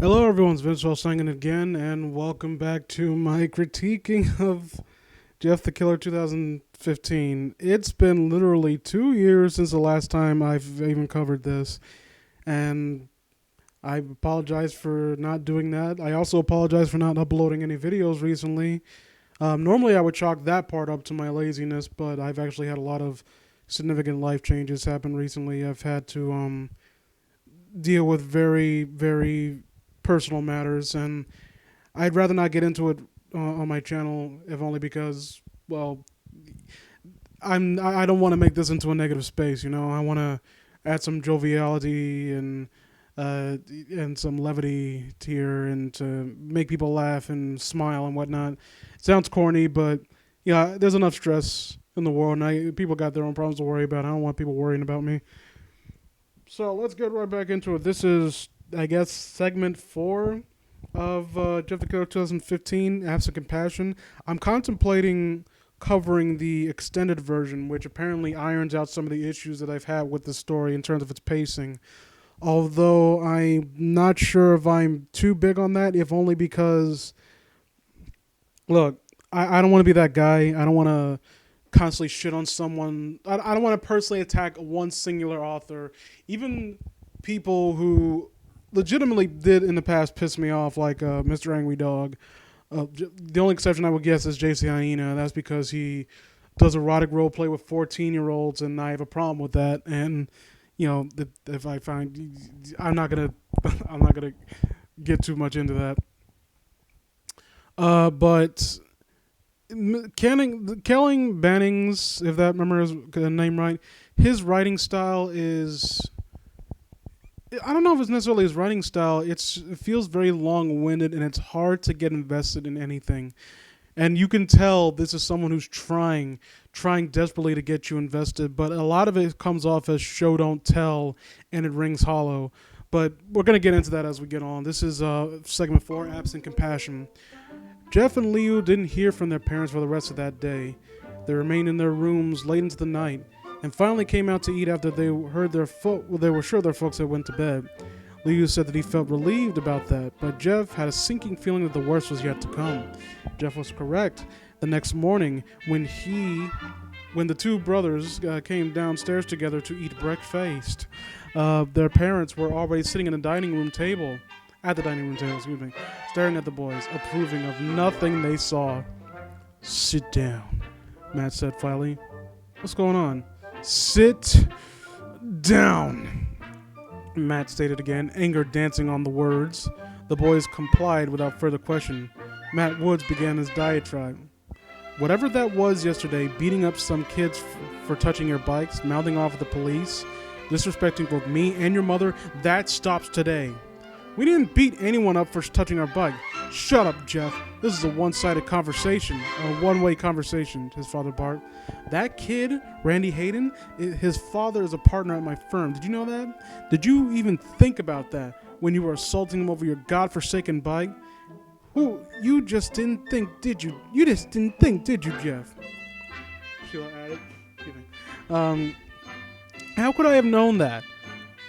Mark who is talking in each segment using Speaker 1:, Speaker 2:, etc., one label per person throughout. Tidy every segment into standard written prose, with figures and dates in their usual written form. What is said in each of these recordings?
Speaker 1: Hello, everyone's Vince singing again, and welcome back to my critiquing of Jeff the Killer 2015. It's been literally 2 years since the last time I've even covered this, and I apologize for not doing that. I also apologize for not uploading any videos recently. Normally, I would chalk that part up to my laziness, but I've actually had a lot of significant life changes happen recently. I've had to deal with very, very personal matters, and I'd rather not get into it on my channel, if only because, well, I don't want to make this into a negative space. I want to add some joviality and some levity here, and to make people laugh and smile and whatnot. It sounds corny, but yeah, there's enough stress in the world, and people got their own problems to worry about. I don't want people worrying about me. So let's get right back into it. This is, I guess, segment 4 of Jeff the Killer 2015, Have Some Compassion. I'm contemplating covering the extended version, which apparently irons out some of the issues that I've had with the story in terms of its pacing. Although I'm not sure if I'm too big on that, if only because, look, I don't want to be that guy. I don't want to constantly shit on someone. I don't want to personally attack one singular author. Even people who legitimately did in the past piss me off, like Mr. Angry Dog. The only exception I would guess is JC Hyena. That's because he does erotic role play with 14-year-olds, and I have a problem with that. And if I find, I'm not gonna get too much into that. But Kelling Bannings, if that remember his name right, his writing style is, I don't know if it's necessarily his writing style. It feels very long-winded, and it's hard to get invested in anything. And you can tell this is someone who's trying desperately to get you invested, but a lot of it comes off as show don't tell, and it rings hollow. But we're going to get into that as we get on. This is segment 4, Absent Compassion. Jeff and Leo didn't hear from their parents for the rest of that day. They remained in their rooms late into the night, and finally came out to eat after they were sure their folks had went to bed. Leo said that he felt relieved about that, but Jeff had a sinking feeling that the worst was yet to come. Jeff was correct. The next morning, when the two brothers came downstairs together to eat breakfast, their parents were already sitting at the dining room table, staring at the boys, approving of nothing they saw. "Sit down," Matt said finally. "What's going on?" "Sit down," Matt stated again, anger dancing on the words. The boys complied without further question. Matt Woods began his diatribe. "Whatever that was yesterday, beating up some kids for touching your bikes, mouthing off at the police, disrespecting both me and your mother, that stops today. We didn't beat anyone up for touching our bike." "Shut up, Jeff. This is a one-sided conversation, a one-way conversation," his father barked. "That kid, Randy Hayden, his father is a partner at my firm. Did you know that? Did you even think about that when you were assaulting him over your godforsaken bike? You just didn't think, did you? You just didn't think, did you, Jeff?" Sheila added. "How could I have known that?"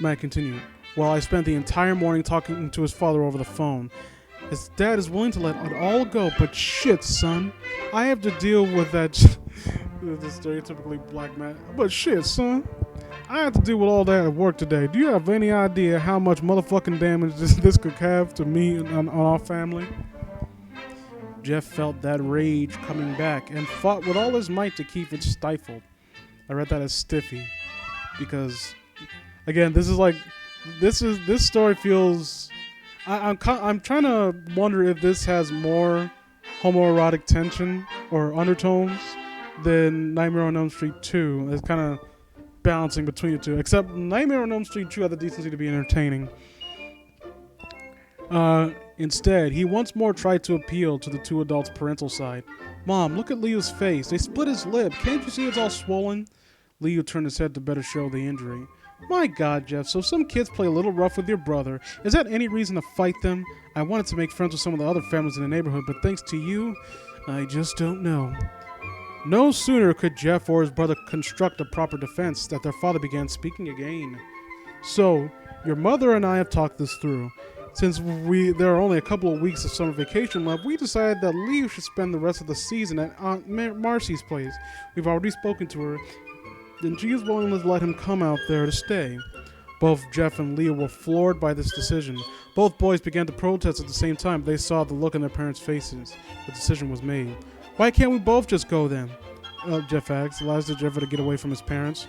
Speaker 1: Matt continued. "Well, I spent the entire morning talking to his father over the phone. His dad is willing to let it all go, but shit, son. I have to deal with that." The stereotypically black man. "But shit, son. I have to deal with all that at work today. Do you have any idea how much motherfucking damage this could have to me and on our family?" Jeff felt that rage coming back and fought with all his might to keep it stifled. I read that as stiffy because, again, this story feels. I'm trying to wonder if this has more homoerotic tension or undertones than Nightmare on Elm Street 2. It's kind of balancing between the two. Except Nightmare on Elm Street 2 had the decency to be entertaining. Instead, he once more tried to appeal to the two adults' parental side. "Mom, look at Leo's face. They split his lip. Can't you see it's all swollen?" Leo turned his head to better show the injury. "My God, Jeff, so some kids play a little rough with your brother. Is that any reason to fight them? I wanted to make friends with some of the other families in the neighborhood, but thanks to you, I just don't know." No sooner could Jeff or his brother construct a proper defense that their father began speaking again. "So, your mother and I have talked this through. Since there are only a couple of weeks of summer vacation left, we decided that Leo should spend the rest of the season at Aunt Marcy's place. We've already spoken to her, and she is willing to let him come out there to stay. Both Jeff and Leo were floored by this decision. Both boys began to protest at the same time. They saw the look on their parents' faces. The decision was made. Why can't we both just go then? Jeff asked. Allows Jeff to get away from his parents.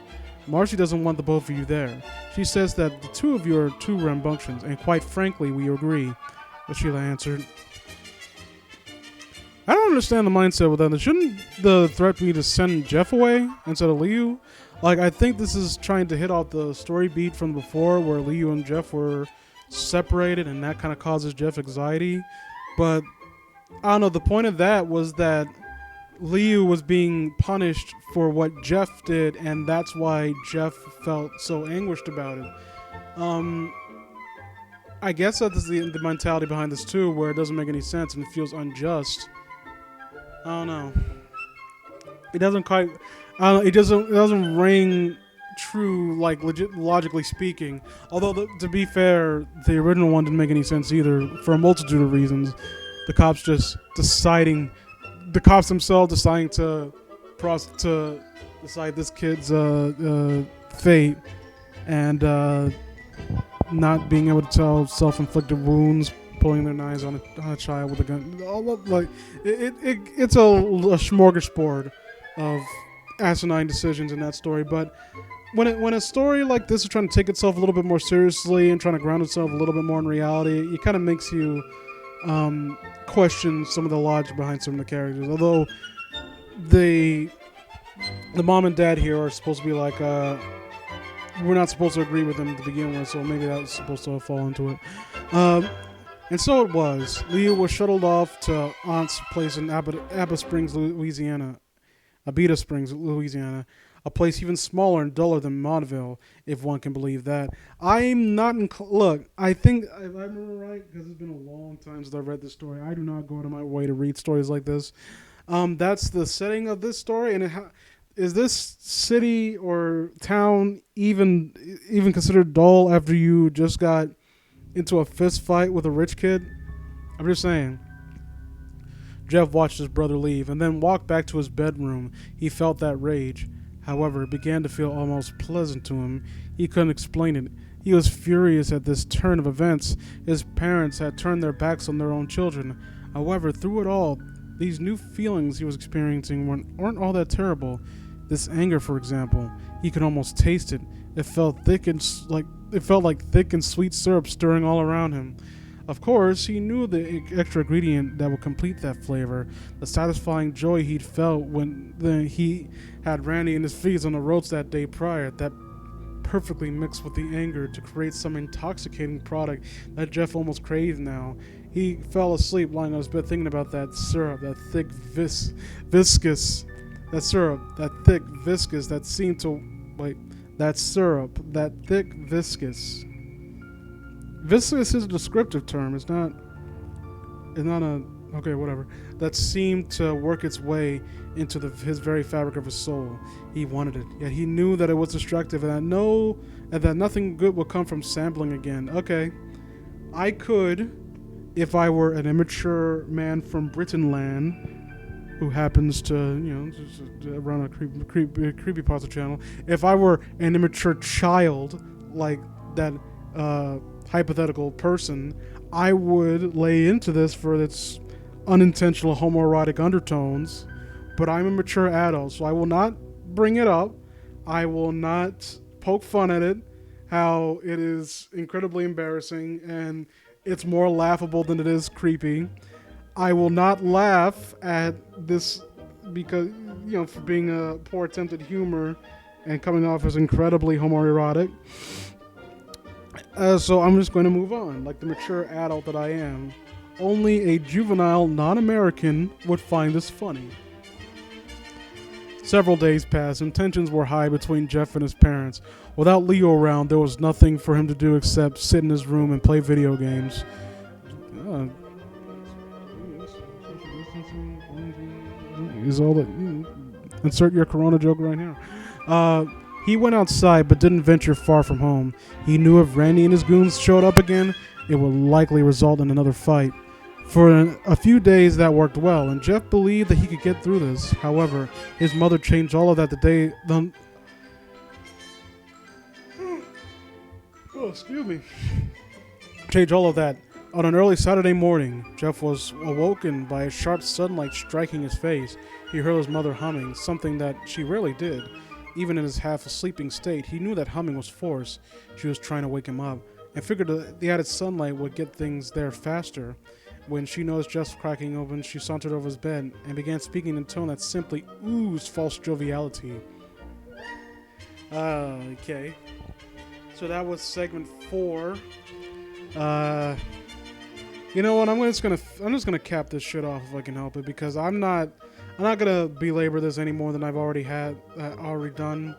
Speaker 1: Marcy doesn't want the both of you there. She says that the two of you are too rambunctious, and quite frankly, we agree. But Sheila answered. I don't understand the mindset with that. Shouldn't the threat be to send Jeff away instead of Leo? Like, I think this is trying to hit off the story beat from before where Leo and Jeff were separated, and that kind of causes Jeff anxiety. But, I don't know, the point of that was that Leo was being punished for what Jeff did, and that's why Jeff felt so anguished about it. I guess that's the mentality behind this too, where it doesn't make any sense and it feels unjust. I don't know. It doesn't quite. It doesn't ring true, like logically speaking. Although to be fair, the original one didn't make any sense either for a multitude of reasons. The cops themselves deciding to decide this kid's fate, and not being able to tell self-inflicted wounds, pulling their knives on a child with a gun. Like it's a smorgasbord of asinine decisions in that story. But when a story like this is trying to take itself a little bit more seriously and trying to ground itself a little bit more in reality, it kind of makes you question some of the logic behind some of the characters. Although the mom and dad here are supposed to be like, we're not supposed to agree with them to begin with, so maybe that was supposed to fall into it. And so it was. Leo was shuttled off to Aunt's place in Abita Springs, Louisiana, a place even smaller and duller than Maudeville, if one can believe that. I'm not look, I think, if I remember right, because it's been a long time since I read this story, I do not go out of my way to read stories like this. That's the setting of this story, and is this city or town even considered dull after you just got into a fist fight with a rich kid? I'm just saying. Jeff watched his brother leave and then walked back to his bedroom. He felt that rage. However, it began to feel almost pleasant to him. He couldn't explain it. He was furious at this turn of events. His parents had turned their backs on their own children. However, through it all, these new feelings he was experiencing weren't all that terrible. This anger, for example, he could almost taste it. It felt like thick and sweet syrup stirring all around him. Of course, he knew the extra ingredient that would complete that flavor, the satisfying joy he'd felt when he had Randy and his fees on the roads that day prior, that perfectly mixed with the anger to create some intoxicating product that Jeff almost craved now. He fell asleep lying on his bed thinking about that syrup, that thick viscous, that syrup, that thick viscous that seemed to, that syrup, that thick viscous. Viscous is a descriptive term. It's not a, okay, whatever. That seemed to work its way into his very fabric of his soul. He wanted it, yet he knew that it was destructive and that nothing good would come from sampling again. Okay, I could, if I were an immature man from Britainland who happens to, just run a creepypasta channel, if I were an immature child like that hypothetical person, I would lay into this for its unintentional homoerotic undertones, but I'm a mature adult, so I will not bring it up. I will not poke fun at it, how it is incredibly embarrassing and it's more laughable than it is creepy. I will not laugh at this because, for being a poor attempt at humor and coming off as incredibly homoerotic. So I'm just going to move on, like the mature adult that I am. Only a juvenile non-American would find this funny. Several days passed and tensions were high between Jeff and his parents. Without Leo around, there was nothing for him to do except sit in his room and play video games. Is all that. Insert your Corona joke right here. He went outside but didn't venture far from home. He knew if Randy and his goons showed up again, it would likely result in another fight. For a few days that worked well, and Jeff believed that he could get through this. However, his mother changed all of that the day... Oh, excuse me. Changed all of that. On an early Saturday morning, Jeff was awoken by a sharp sunlight striking his face. He heard his mother humming, something that she rarely did. Even in his half-sleeping state, he knew that humming was forced. She was trying to wake him up, and figured the added sunlight would get things there faster. When she noticed Jeff cracking open, she sauntered over his bed and began speaking in a tone that simply oozed false joviality. Okay. So that was segment 4. You know what? I'm just gonna cap this shit off if I can help it, because I'm not gonna belabor this any more than I've already done.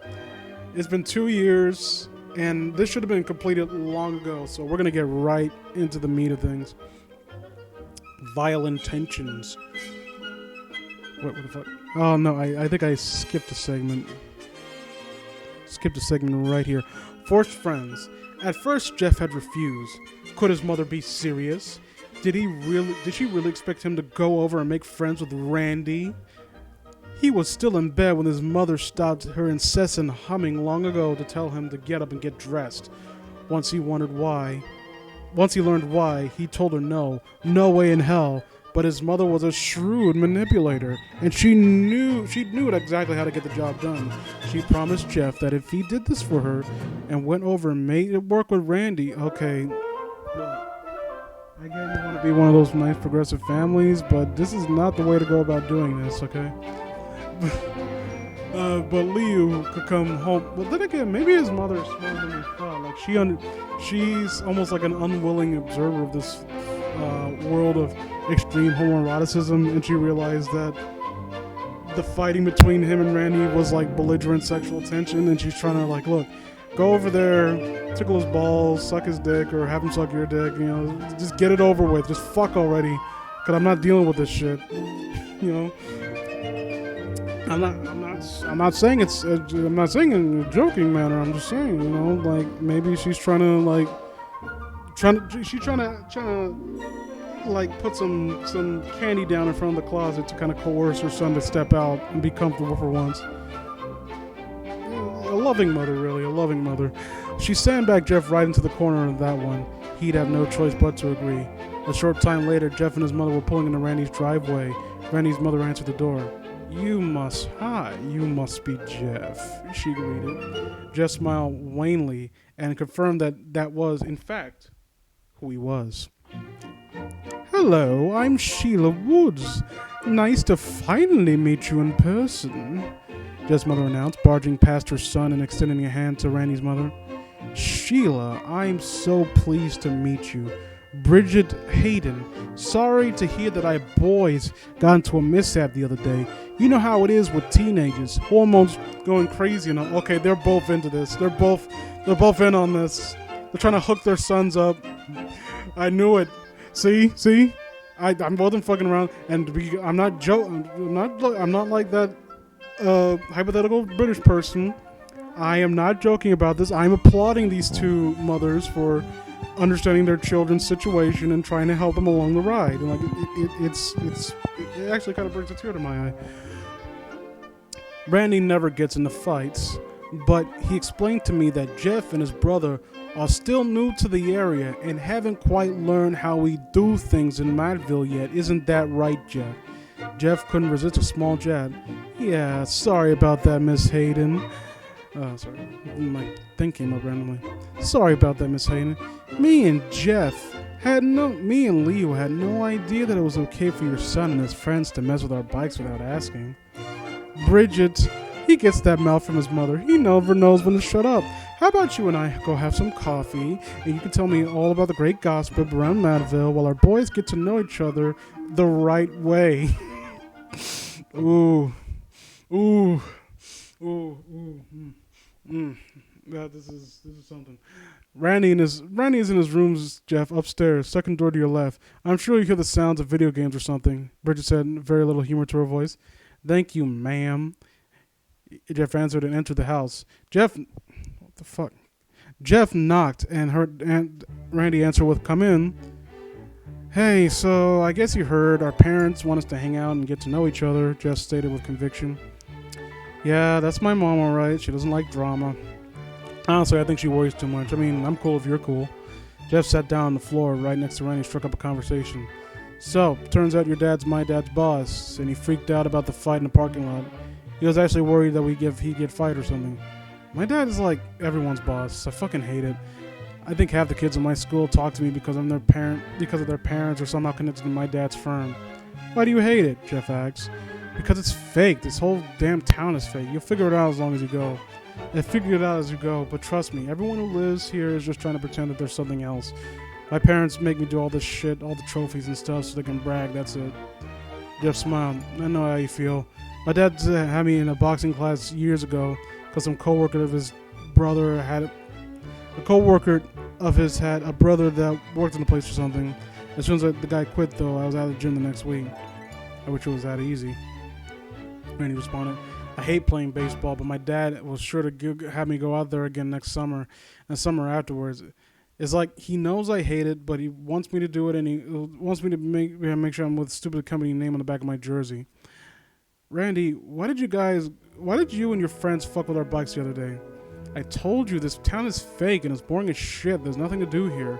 Speaker 1: It's been 2 years, and this should have been completed long ago. So we're gonna get right into the meat of things. Vile intentions. What the fuck? Oh no, I think I skipped a segment. Skipped a segment right here. Forced friends. At first, Jeff had refused. Could his mother be serious? Did she really expect him to go over and make friends with Randy? He was still in bed when his mother stopped her incessant humming long ago to tell him to get up and get dressed. Once he learned why, he told her no way in hell. But his mother was a shrewd manipulator, and she knew exactly how to get the job done. She promised Jeff that if he did this for her and went over and made it work with Randy, okay, I get you want to be one of those nice progressive families, but this is not the way to go about doing this, okay? But Leo could come home. But then again, maybe his mother is smarter than he thought. Like she's almost like an unwilling observer of this world of extreme homoeroticism, and she realized that the fighting between him and Randy was like belligerent sexual tension, and she's trying to like, look, go over there, tickle his balls, suck his dick, or have him suck your dick. You know, just get it over with. Just fuck already, cause I'm not dealing with this shit. You know. I'm not saying it's. I'm not saying in a joking manner. I'm just saying, you know, like maybe she's trying to like put some candy down in front of the closet to kind of coerce her son to step out and be comfortable for once. A loving mother, really, a loving mother. She sandbagged Jeff right into the corner of that one. He'd have no choice but to agree. A short time later, Jeff and his mother were pulling into Randy's driveway. Randy's mother answered the door. You must be Jeff, she greeted. Jeff smiled wanly and confirmed that was, in fact, who he was. Hello, I'm Sheila Woods. Nice to finally meet you in person, Jeff's mother announced, barging past her son and extending a hand to Randy's mother. Sheila, I'm so pleased to meet you. Bridget Hayden. Sorry to hear that our boys got into a mishap the other day. You know how it is with teenagers. Hormones going crazy and all. Okay, they're both into this. They're both in on this. They're trying to hook their sons up. I knew it. See? I wasn't fucking around, and I'm not joking. I'm not like that hypothetical British person. I am not joking about this. I'm applauding these two mothers for understanding their children's situation and trying to help them along the ride. And like it actually kind of brings a tear to my eye. Randy never gets into fights, but he explained to me that Jeff and his brother are still new to the area and haven't quite learned how we do things in Mattville yet. Isn't that right, Jeff? Jeff couldn't resist a small jab. Yeah, sorry about that, Miss Hayden. Sorry, my thing came up randomly. Sorry about that, Miss Hayden. Me and Leo had no idea that it was okay for your son and his friends to mess with our bikes without asking. Bridget, he gets that mouth from his mother. He never knows when to shut up. How about you and I go have some coffee, and you can tell me all about the great gossip around Mattville while our boys get to know each other the right way. Ooh. Yeah, this is something. Randy is in his rooms, Jeff, upstairs, second door to your left. I'm sure you hear the sounds of video games or something, Bridget said, very little humor to her voice. Thank you, ma'am. Jeff answered and entered the house. What the fuck? Jeff knocked and Randy answered with, "Come in." "Hey, so I guess you heard our parents want us to hang out and get to know each other," Jeff stated with conviction. "Yeah, that's my mom, alright. She doesn't like drama. Honestly, I think she worries too much. I mean, I'm cool if you're cool." Jeff sat down on the floor right next to Randy and struck up a conversation. "So, turns out your dad's my dad's boss, and he freaked out about the fight in the parking lot. He was actually worried that he'd get fired or something. My dad is like everyone's boss. I fucking hate it. I think half the kids in my school talk to me because of their parents or somehow connected to my dad's firm." "Why do you hate it?" Jeff asks. "Because it's fake. This whole damn town is fake. You'll figure it out as long as you go." "I figure it out as you go, but trust me, everyone who lives here is just trying to pretend that there's something else. My parents make me do all this shit, all the trophies and stuff so they can brag, that's it." Jeff smiled. "I know how you feel. My dad had me in a boxing class years ago because some coworker of his brother had a brother that worked in the place or something. As soon as the guy quit, though, I was out of the gym the next week." "I wish it was that easy," Randy responded. "I hate playing baseball, but my dad was sure to have me go out there again next summer and summer afterwards. It's like he knows I hate it, but he wants me to do it, and he wants me to make sure I'm with stupid company name on the back of my jersey." "Randy, why did you and your friends fuck with our bikes the other day?" "I told you, this town is fake and it's boring as shit. There's nothing to do here.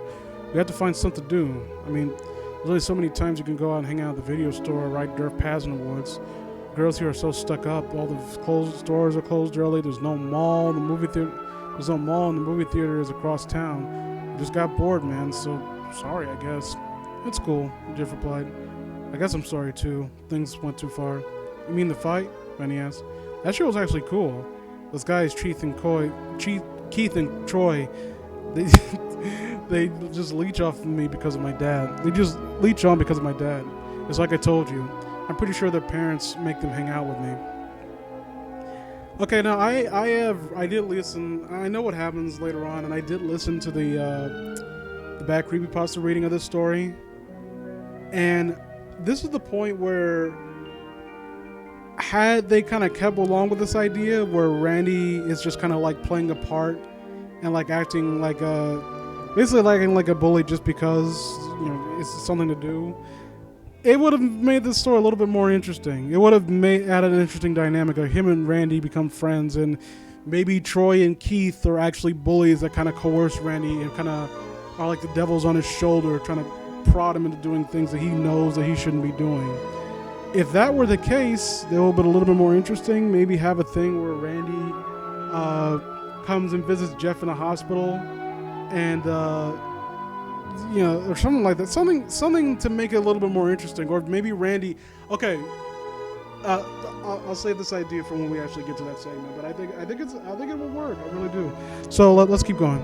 Speaker 1: We have to find something to do. I mean, there's only so many times you can go out and hang out at the video store or ride dirt paths in the woods. Girls here are so stuck up. All the stores are closed early. There's no mall. The movie theater. There's no mall, and the movie theater is across town. I just got bored, man. So sorry, I guess." "It's cool," Jeff replied. "I guess I'm sorry too. Things went too far." "You mean the fight?" Benny asked. "That shit was actually cool. Those guys, Keith and Troy, they they just leech off of me because of my dad. They just leech on because of my dad. It's like I told you. I'm pretty sure their parents make them hang out with me." Okay, now I did listen. I know what happens later on, and I did listen to the back creepypasta reading of this story, and this is the point where, had they kind of kept along with this idea where Randy is just kind of like playing a part and like acting like basically like a bully just because it's something to do, it would have made this story a little bit more interesting. It would have added an interesting dynamic of him and Randy become friends, and maybe Troy and Keith are actually bullies that kind of coerce Randy and kind of are like the devils on his shoulder trying to prod him into doing things that he knows that he shouldn't be doing. If that were the case, it would have been a little bit more interesting. Maybe have a thing where Randy comes and visits Jeff in the hospital, and or something like that. Something to make it a little bit more interesting. Or maybe Randy. Okay, I'll save this idea for when we actually get to that segment. But I think it will work. I really do. So let's keep going.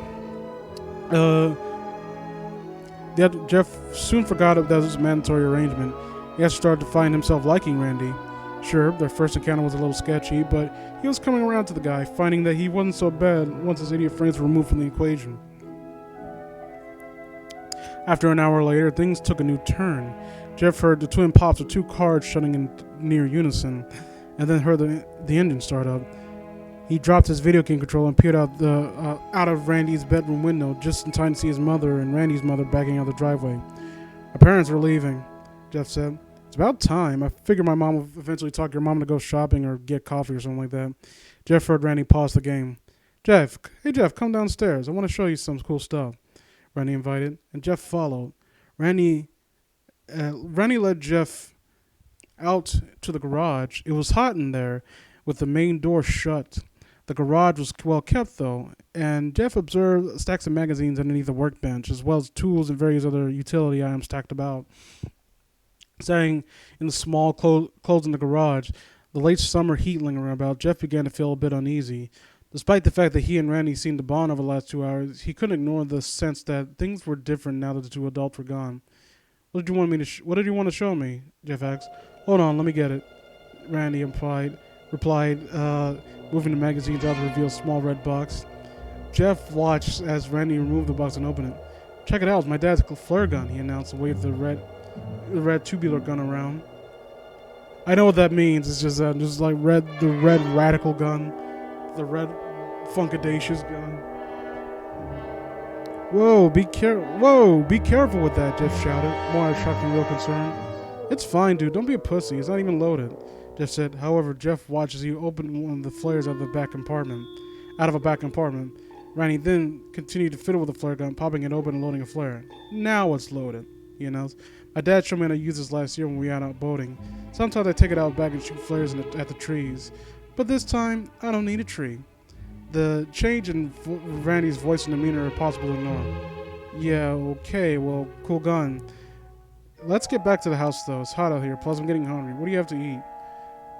Speaker 1: Jeff soon forgot that was a mandatory arrangement. He had started to find himself liking Randy. Sure, their first encounter was a little sketchy, but he was coming around to the guy, finding that he wasn't so bad once his idiot friends were removed from the equation. After an hour later, things took a new turn. Jeff heard the twin pops of two cars shutting in near unison, and then heard the engine start up. He dropped his video game controller and peered out of Randy's bedroom window just in time to see his mother and Randy's mother backing out the driveway. "Our parents are leaving," Jeff said. "It's about time. I figured my mom would eventually talk your mom to go shopping or get coffee or something like that." Jeff heard Randy pause the game. Hey Jeff, come downstairs. I want to show you some cool stuff," Randy invited, and Jeff followed. Randy led Jeff out to the garage. It was hot in there, with the main door shut. The garage was well kept, though, and Jeff observed stacks of magazines underneath the workbench, as well as tools and various other utility items stacked about. Standing in the small clothes in the garage, the late summer heat lingering about, Jeff began to feel a bit uneasy. Despite the fact that he and Randy seemed to bond over the last 2 hours, he couldn't ignore the sense that things were different now that the two adults were gone. What did you want to show me?" Jeff asked. "Hold on, let me get it," Randy replied, moving the magazines out to reveal a small red box. Jeff watched as Randy removed the box and opened it. "Check it out, it's my dad's flare gun," he announced and waved the red tubular gun around. "I know what that means. It's just like the red radical gun, the red funkadacious gun." Whoa, be careful with that, Jeff shouted, more shocked and real concern. It's fine, dude. Don't be a pussy. It's not even loaded, Jeff said. However, Jeff watched as he opened one of the flares out of a back compartment. Randy then continued to fiddle with the flare gun, popping it open and loading a flare. Now it's loaded, he announced. My dad showed me how to use this last year when we went out boating. Sometimes I take it out back and shoot flares at the trees. But this time, I don't need a tree. The change in Randy's voice and demeanor are impossible to ignore. Yeah, okay, well, cool gun. Let's get back to the house, though. It's hot out here, plus I'm getting hungry. What do you have to eat?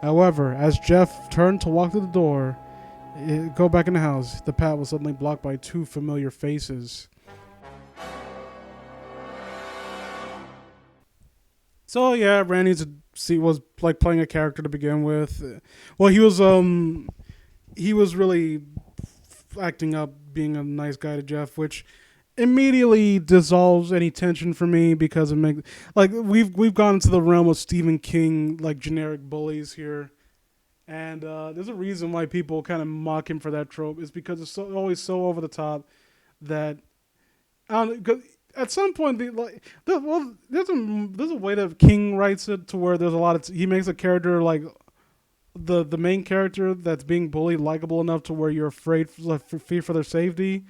Speaker 1: However, as Jeff turned to walk to the door, go back in the house, the path was suddenly blocked by two familiar faces. So yeah, Randy was like playing a character to begin with. Well, he was really acting up, being a nice guy to Jeff, which immediately dissolves any tension for me because it makes like we've gone into the realm of Stephen King like generic bullies here, and there's a reason why people kind of mock him for that trope. Is because it's always so over the top that I don't know, at some point there's a way that King writes it to where there's a lot of he makes a character like the main character that's being bullied likable enough to where you're afraid for their safety.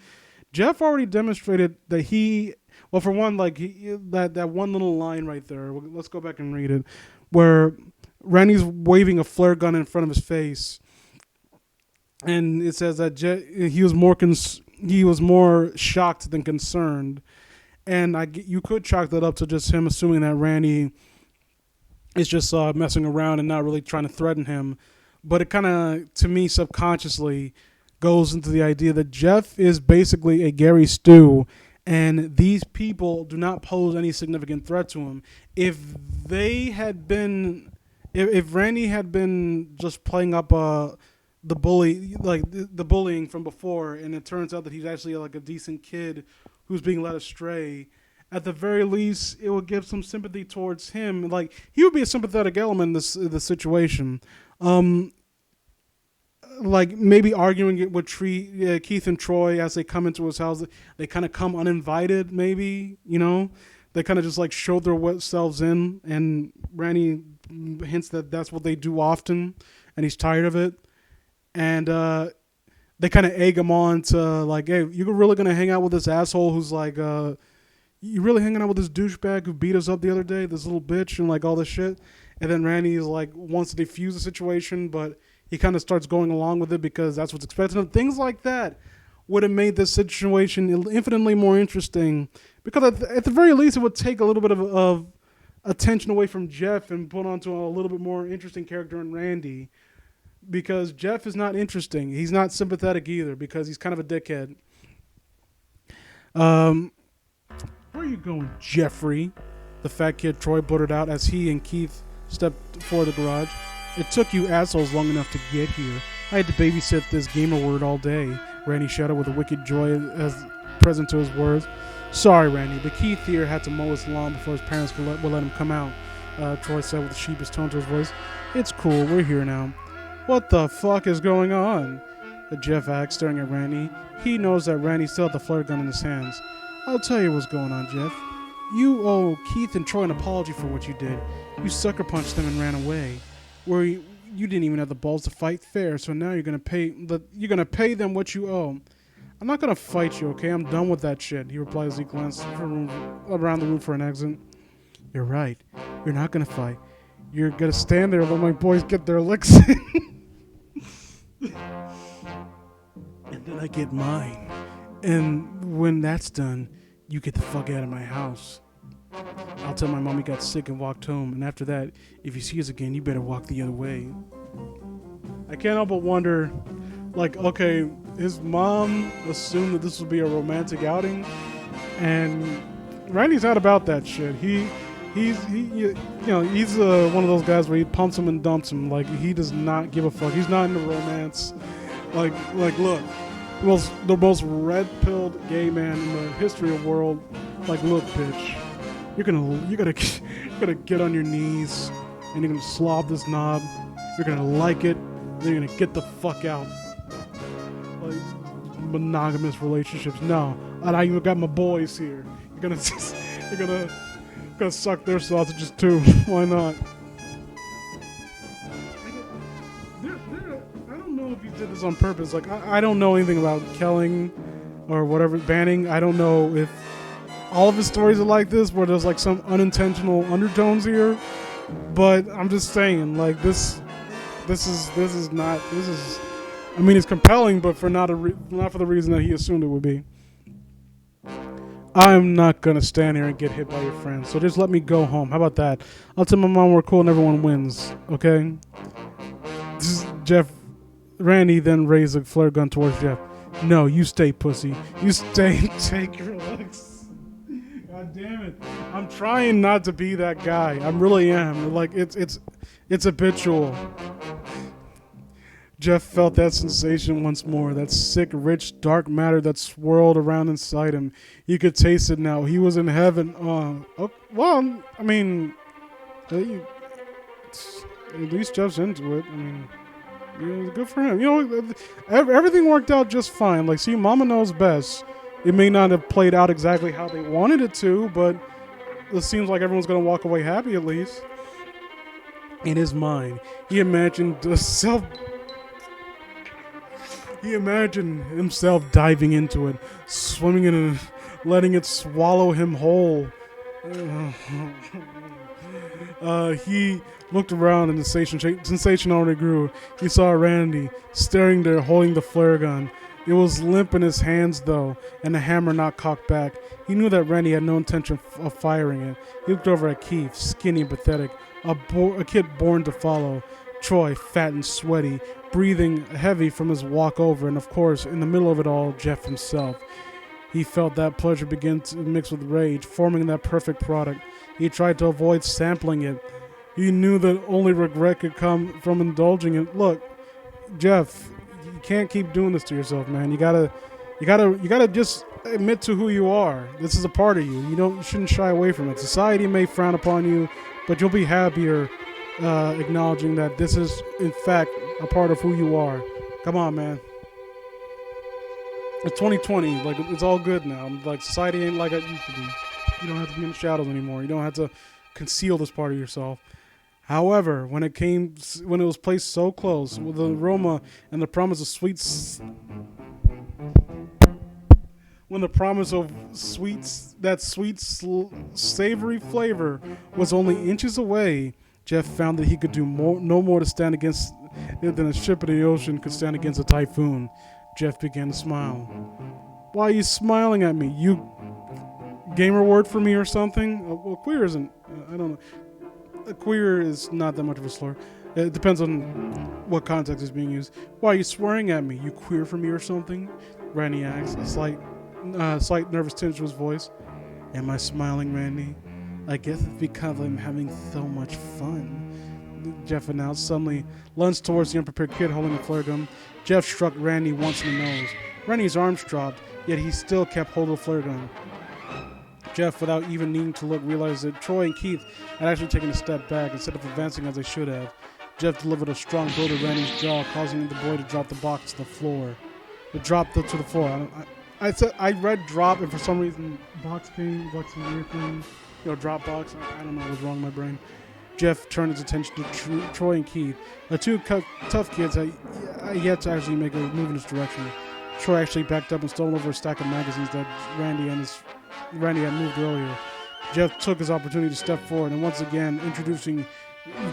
Speaker 1: Jeff already demonstrated that well, for one, like that one little line right there. Let's go back and read it, where Randy's waving a flare gun in front of his face, and it says that he was more shocked than concerned, and you could chalk that up to just him assuming that Randy is just messing around and not really trying to threaten him, but it kind of, to me, subconsciously goes into the idea that Jeff is basically a Gary Stu, and these people do not pose any significant threat to him. If Randy had been just playing up the bullying from before, and it turns out that he's actually like a decent kid who's being led astray, at the very least, it would give some sympathy towards him. Like, he would be a sympathetic element in the situation. Like maybe arguing it with Keith and Troy as they come into his house. They kind of come uninvited, maybe, They kind of just like show their selves in, and Randy hints that that's what they do often, and he's tired of it. And they kind of egg him on to like, hey, you're really going to hang out with this asshole who's like, you really hanging out with this douchebag who beat us up the other day, this little bitch, and like all this shit. And then Randy is like wants to defuse the situation, but he kind of starts going along with it because that's what's expected. And things like that would have made this situation infinitely more interesting, because at the very least it would take a little bit of attention away from Jeff and put onto a little bit more interesting character in Randy, because Jeff is not interesting. He's not sympathetic either because he's kind of a dickhead. Where are you going, Jeffrey? The fat kid Troy blurted out as he and Keith stepped for the garage. It took you assholes long enough to get here. I had to babysit this gamer word all day, Randy shouted with a wicked joy as present to his words. Sorry, Randy, but Keith here had to mow his lawn before his parents would let him come out, Troy said with a sheepish tone to his voice. It's cool, we're here now. What the fuck is going on? Jeff asked, staring at Randy. He knows that Randy still had the flare gun in his hands. I'll tell you what's going on, Jeff. You owe Keith and Troy an apology for what you did. You sucker punched them and ran away. Where you didn't even have the balls to fight fair, so now you're gonna pay them what you owe. I'm not gonna fight you, okay? I'm done with that shit, he replied as he glanced around the room for an exit. You're right. You're not gonna fight. You're gonna stand there and let my boys get their licks in. And then I get mine. And when that's done, you get the fuck out of my house. I'll tell my mom he got sick and walked home, and after that, if you see us again, you better walk the other way. I can't help but wonder, like, okay, his mom assumed that this would be a romantic outing, and Randy's not about that shit. He's one of those guys where he pumps him and dumps him. Like, he does not give a fuck. He's not into romance. Like, look, the most red-pilled gay man in the history of the world. Like, look, bitch. You're gonna get on your knees and you're gonna slob this knob. You're gonna like it, then you're gonna get the fuck out. Like, monogamous relationships. No, and I even got my boys here. You're gonna you're gonna suck their sausages too. Why not? I don't know if you did this on purpose. Like I don't know anything about Kelling or whatever banning. I don't know if all of his stories are like this, where there's like some unintentional undertones here. But I'm just saying, like this is not this is. I mean, it's compelling, but for not for the reason that he assumed it would be. I'm not gonna stand here and get hit by your friends, so just let me go home. How about that? I'll tell my mom we're cool and everyone wins. Okay? This is Jeff. Randy then raised a flare gun towards Jeff. No, you stay, pussy. You stay and take your looks. God damn it! I'm trying not to be that guy. I really am. Like it's habitual. Jeff felt that sensation once more, that sick, rich, dark matter that swirled around inside him. He could taste it now. He was in heaven. Well, I mean, at least Jeff's into it. I mean, good for him. Everything worked out just fine. Like, see, Mama knows best. It may not have played out exactly how they wanted it to, but it seems like everyone's going to walk away happy at least. In his mind, he imagined himself diving into it, swimming in it, letting it swallow him whole. He looked around and the sensation already grew. He saw Randy staring there holding the flare gun. It was limp in his hands though, and the hammer not cocked back. He knew that Randy had no intention of firing it. He looked over at Keith, skinny and pathetic, a kid born to follow. Troy, fat and sweaty, breathing heavy from his walk over, and of course, in the middle of it all, Jeff himself. He felt that pleasure begin to mix with rage, forming that perfect product. He tried to avoid sampling it. He knew that only regret could come from indulging it. Look, Jeff, you can't keep doing this to yourself, man. You gotta just admit to who you are. This is a part of you. You shouldn't shy away from it. Society may frown upon you, but you'll be happier acknowledging that this is, in fact, a part of who you are. Come on, man. It's 2020. Like, it's all good now. Like, society ain't like it used to be. You don't have to be in the shadows anymore. You don't have to conceal this part of yourself. However, when it was placed so close, with the aroma and the promise of savory flavor was only inches away, Jeff found that he could do no more to stand against it than a ship in the ocean could stand against a typhoon. Jeff began to smile. Why are you smiling at me? You gamer word for me or something? Well, queer isn't. I don't know. Queer is not that much of a slur. It depends on what context is being used. Why are you swearing at me? You queer for me or something? Randy asked, a slight nervous tinge to his voice. Am I smiling, Randy? I guess it's because I'm having so much fun, Jeff announced, suddenly lunged towards the unprepared kid holding a flare gun. Jeff struck Randy once in the nose. Randy's arms dropped, yet he still kept hold of the flare gun. Jeff, without even needing to look, realized that Troy and Keith had actually taken a step back instead of advancing as they should have. Jeff delivered a strong blow to Randy's jaw, causing the boy to drop the box to the floor. It dropped to the floor. I read drop, and for some reason, box came, like some weird thing. Drop box. I don't know what was wrong with my brain. Jeff turned his attention to Troy and Keith, the two tough kids that yet to actually make a move in this direction. Troy actually backed up and stole over a stack of magazines that Randy had moved earlier. Jeff took his opportunity to step forward and once again introducing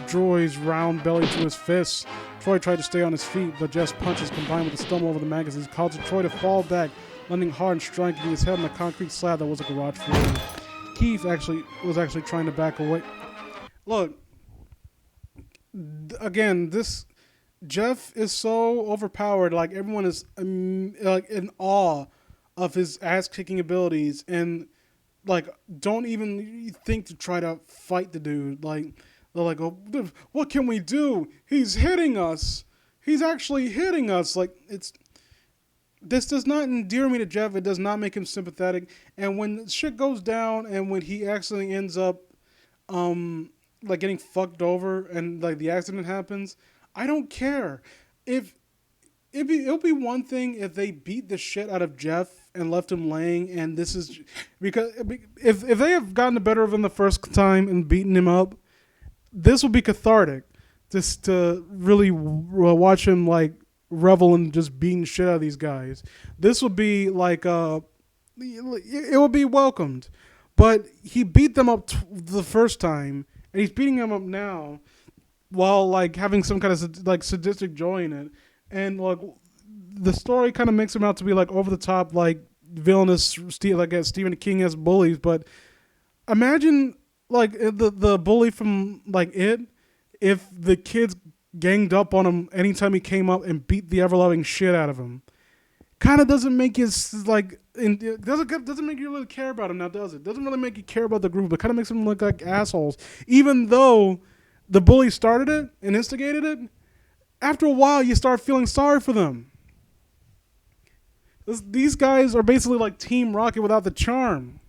Speaker 1: Troy's round belly to his fists. Troy tried to stay on his feet, but Jeff's punches combined with the stumble over the magazines caused Troy to fall back, landing hard and striking his head on the concrete slab that was a garage floor. Keith was actually trying to back away. Look, again, this Jeff is so overpowered. Like, everyone is like in awe of his ass-kicking abilities, and like don't even think to try to fight the dude. Like, they're like, oh, what can we do? He's hitting us. He's actually hitting us. Like, this does not endear me to Jeff. It does not make him sympathetic. And when shit goes down, and when he actually ends up, like getting fucked over, and like the accident happens, I don't care. If it'll be one thing if they beat the shit out of Jeff and left him laying, and this is because if they have gotten the better of him the first time and beaten him up, this will be cathartic. Just to really watch him like revel in just beating shit out of these guys. This will be like it will be welcomed, but he beat them up the first time, and he's beating them up now while like having some kind of like sadistic joy in it, and like the story kind of makes him out to be like over the top, like villainous, like as Stephen King as bullies. But imagine like the bully from like It, if the kids ganged up on him anytime he came up and beat the ever loving shit out of him. Kind of doesn't make you like doesn't make you really care about him now, does it? Doesn't really make you care about the group, but kind of makes them look like assholes, even though the bully started it and instigated it. After a while, you start feeling sorry for them. These guys are basically like Team Rocket without the charm.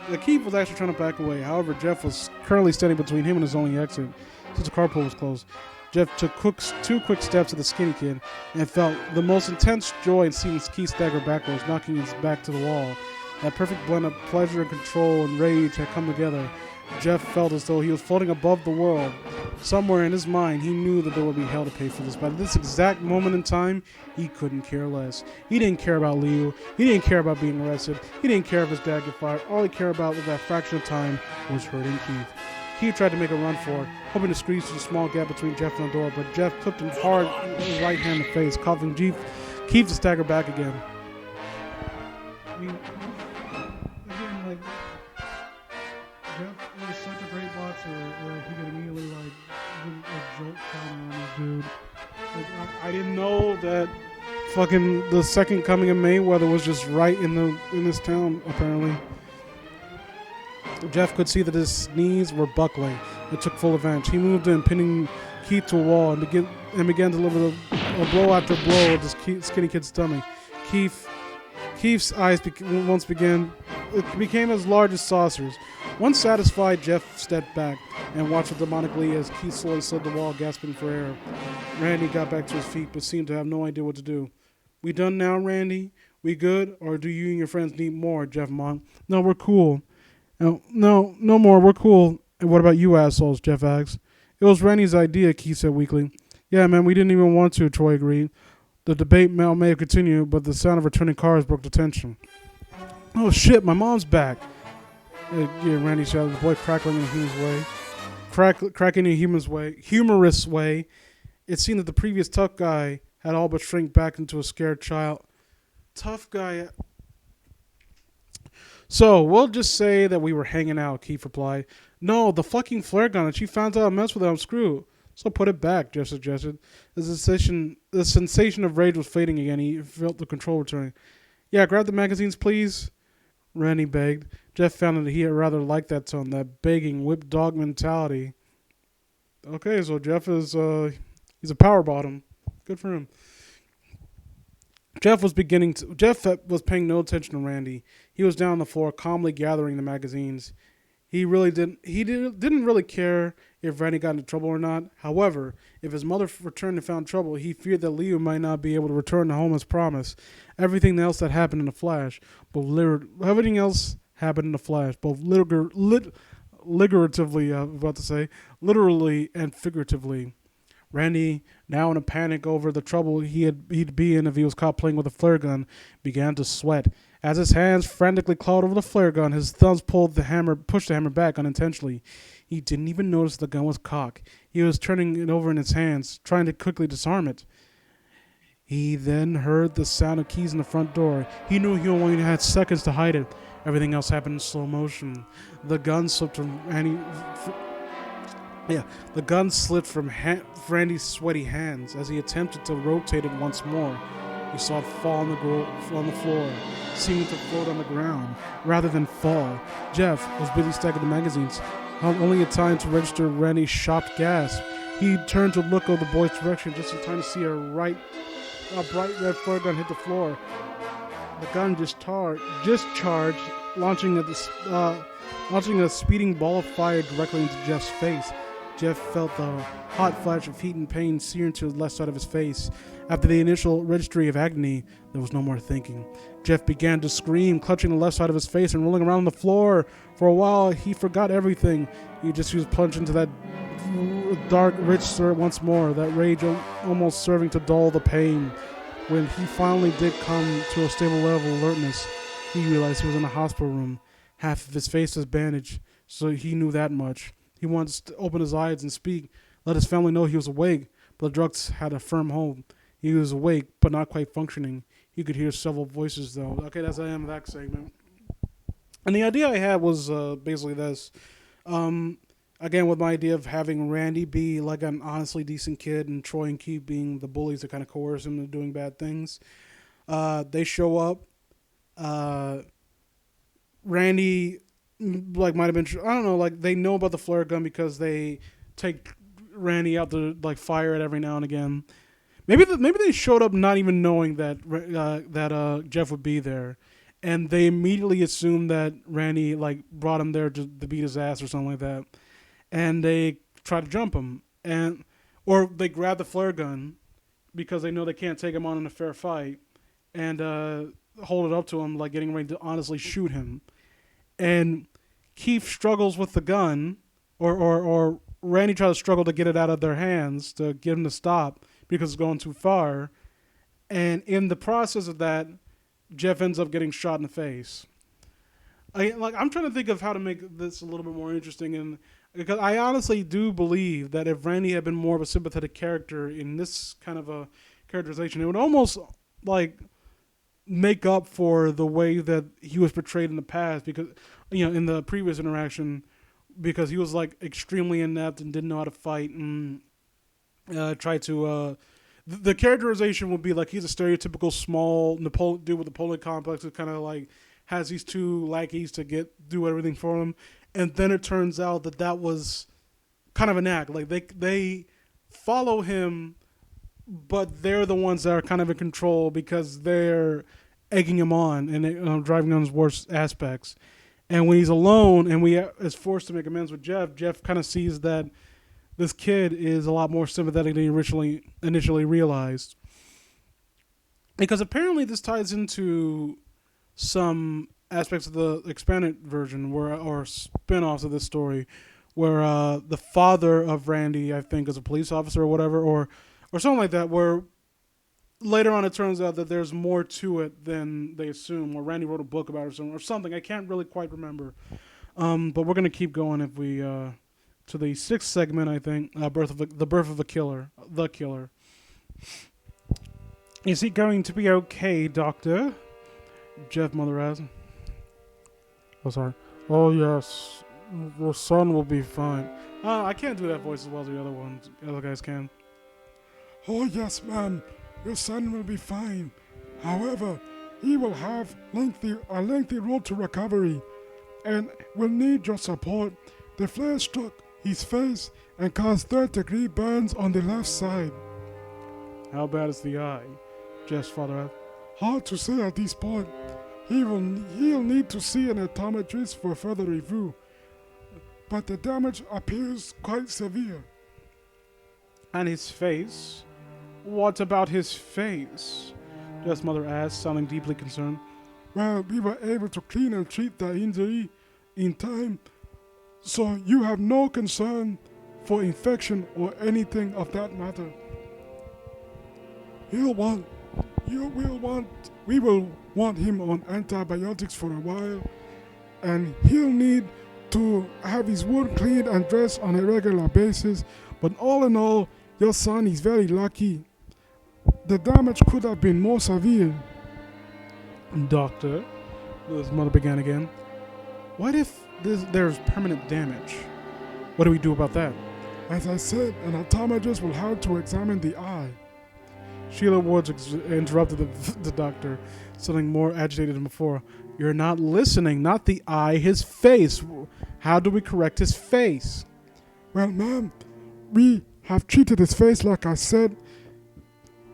Speaker 1: The Keith was actually trying to back away. However, Jeff was currently standing between him and his only exit since the carpool was closed. Jeff took two quick steps at the skinny kid and felt the most intense joy in seeing Keith stagger backwards, knocking his back to the wall. That perfect blend of pleasure and control and rage had come together. Jeff felt as though he was floating above the world. Somewhere in his mind, he knew that there would be hell to pay for this, but at this exact moment in time, he couldn't care less. He didn't care about Liu. He didn't care about being arrested. He didn't care if his dad get fired. All he cared about with that fraction of time was hurting Keith. Keith tried to make a run for it, hoping to squeeze through the small gap between Jeff and the door, but Jeff clipped him hard with his right hand in the face, causing Keith to stagger back again. I mean, again, like, Jeff was such a great boxer that he could immediately like do a joke counter on this dude. Like, I didn't know that fucking the second coming of Mayweather was just right in this town. Apparently, Jeff could see that his knees were buckling. It took full advantage. He moved in, pinning Keith to a wall, and began to deliver a blow after blow at this skinny kid's stomach. Keith's eyes became as large as saucers. Once satisfied, Jeff stepped back and watched demonically as Keith slowly slid the wall, gasping for air. Randy got back to his feet, but seemed to have no idea what to do. "We done now, Randy? We good? Or do you and your friends need more?" Jeff mocked. "No, we're cool." No more, we're cool." "And what about you assholes?" Jeff asked. "It was Randy's idea," Keith said weakly. "Yeah, man, we didn't even want to," Troy agreed. The debate may have continued, but the sound of returning cars broke the tension. "Oh shit, my mom's back!" Yeah, Randy shouted, the boy cracking in a humorous way. It seemed that the previous tough guy had all but shrink back into a scared child. Tough guy. "So, we'll just say that we were hanging out," Keith replied. "No, the fucking flare gun, and she found out I messed with it, I'm screwed." "So put it back," Jeff suggested. The sensation of rage was fading again. He felt the control returning. "Yeah, grab the magazines, please," Randy begged. Jeff found that he had rather liked that tone, that begging, whip dog mentality. Okay, so Jeff is, he's a power bottom. Good for him. Jeff was paying no attention to Randy. He was down on the floor, calmly gathering the magazines. He didn't really care if Randy got into trouble or not. However, if his mother returned and found trouble, he feared that Leo might not be able to return home as promised. Everything else that happened in a flash, everything else happened in a flash, both literally and figuratively. Randy, now in a panic over the trouble he'd be in if he was caught playing with a flare gun, began to sweat. As his hands frantically clawed over the flare gun, his thumbs pushed the hammer back unintentionally. He didn't even notice the gun was cocked. He was turning it over in his hands, trying to quickly disarm it. He then heard the sound of keys in the front door. He knew he only had seconds to hide it. Everything else happened in slow motion. The gun slipped from Randy's sweaty hands as he attempted to rotate it once more. He saw it fall on the floor, seeming to float on the ground rather than fall. Jeff was busy stacking the magazines, only in time to register Randy's shocked gasp. He turned to look over the boy's direction just in time to see a bright red flare gun hit the floor. The gun discharged, launching a speeding ball of fire directly into Jeff's face. Jeff felt the hot flash of heat and pain sear into the left side of his face. After the initial registry of agony, there was no more thinking. Jeff began to scream, clutching the left side of his face and rolling around on the floor. For a while, he forgot everything. He just was plunged into that dark, rich spirit once more, that rage almost serving to dull the pain. When he finally did come to a stable level of alertness, he realized he was in a hospital room. Half of his face was bandaged, so he knew that much. He wanted to open his eyes and speak, let his family know he was awake, but the drugs had a firm hold. He was awake, but not quite functioning. He could hear several voices, though. Okay, that's the end of that segment. And the idea I had was basically this. Again, with my idea of having Randy be like an honestly decent kid and Troy and Keith being the bullies that kind of coerce him into doing bad things. They show up. Randy, like, might have been, I don't know, like, they know about the flare gun because they take Randy out to, like, fire it every now and again. Maybe they showed up not even knowing that Jeff would be there, and they immediately assumed that Randy, like, brought him there to beat his ass or something like that, and they try to jump him, or they grab the flare gun because they know they can't take him on in a fair fight, and hold it up to him, like getting ready to honestly shoot him. And Keith struggles with the gun, or Randy tries to struggle to get it out of their hands to get him to stop because it's going too far. And in the process of that, Jeff ends up getting shot in the face. I'm trying to think of how to make this a little bit more interesting, and because I honestly do believe that if Randy had been more of a sympathetic character in this kind of a characterization, it would almost like make up for the way that he was portrayed in the past, because, you know, in the previous interaction, because he was like extremely inept and didn't know how to fight and tried to the characterization would be like he's a stereotypical small dude with the Napoleon complex who kind of like has these two lackeys to do everything for him, and then it turns out that was kind of an act. Like they follow him, but they're the ones that are kind of in control because they're egging him on and driving on his worst aspects. And when he's alone and is forced to make amends with Jeff kind of sees that this kid is a lot more sympathetic than he initially realized. Because apparently this ties into some aspects of the expanded version or spin-offs of this story where the father of Randy, I think, is a police officer or whatever, or something like that, where later on it turns out that there's more to it than they assume, or Randy wrote a book about it or something. I can't really quite remember. But we're going to keep going if we to the sixth segment, I think, the birth of a killer, the killer. Is he going to be okay, Doctor? Jeff Mother asked. Oh, sorry. Oh, yes. Your son will be fine. I can't do that voice as well as the other guys can.
Speaker 2: Oh, yes, ma'am. Your son will be fine. However, he will have a lengthy road to recovery and will need your support. The flare struck his face and caused third-degree burns on the left side.
Speaker 1: How bad is the eye? Jeff's father asked.
Speaker 2: Hard to say at this point. He'll need to see an optometrist for further review, but the damage appears quite severe.
Speaker 1: And his face? What about his face? Jeff's mother asked, sounding deeply concerned.
Speaker 2: Well, we were able to clean and treat the injury in time, so you have no concern for infection or anything of that matter. We will want him on antibiotics for a while, and he'll need to have his wound cleaned and dressed on a regular basis, but all in all, your son is very lucky. The damage could have been more severe.
Speaker 1: Doctor, his mother began again. What if there's permanent damage? What do we do about that?
Speaker 2: As I said, an optometrist will have to examine the eye.
Speaker 1: Sheila Woods interrupted the doctor, something more agitated than before. You're not listening, not the eye, his face. How do we correct his face?
Speaker 2: Well, ma'am, we have treated his face like I said.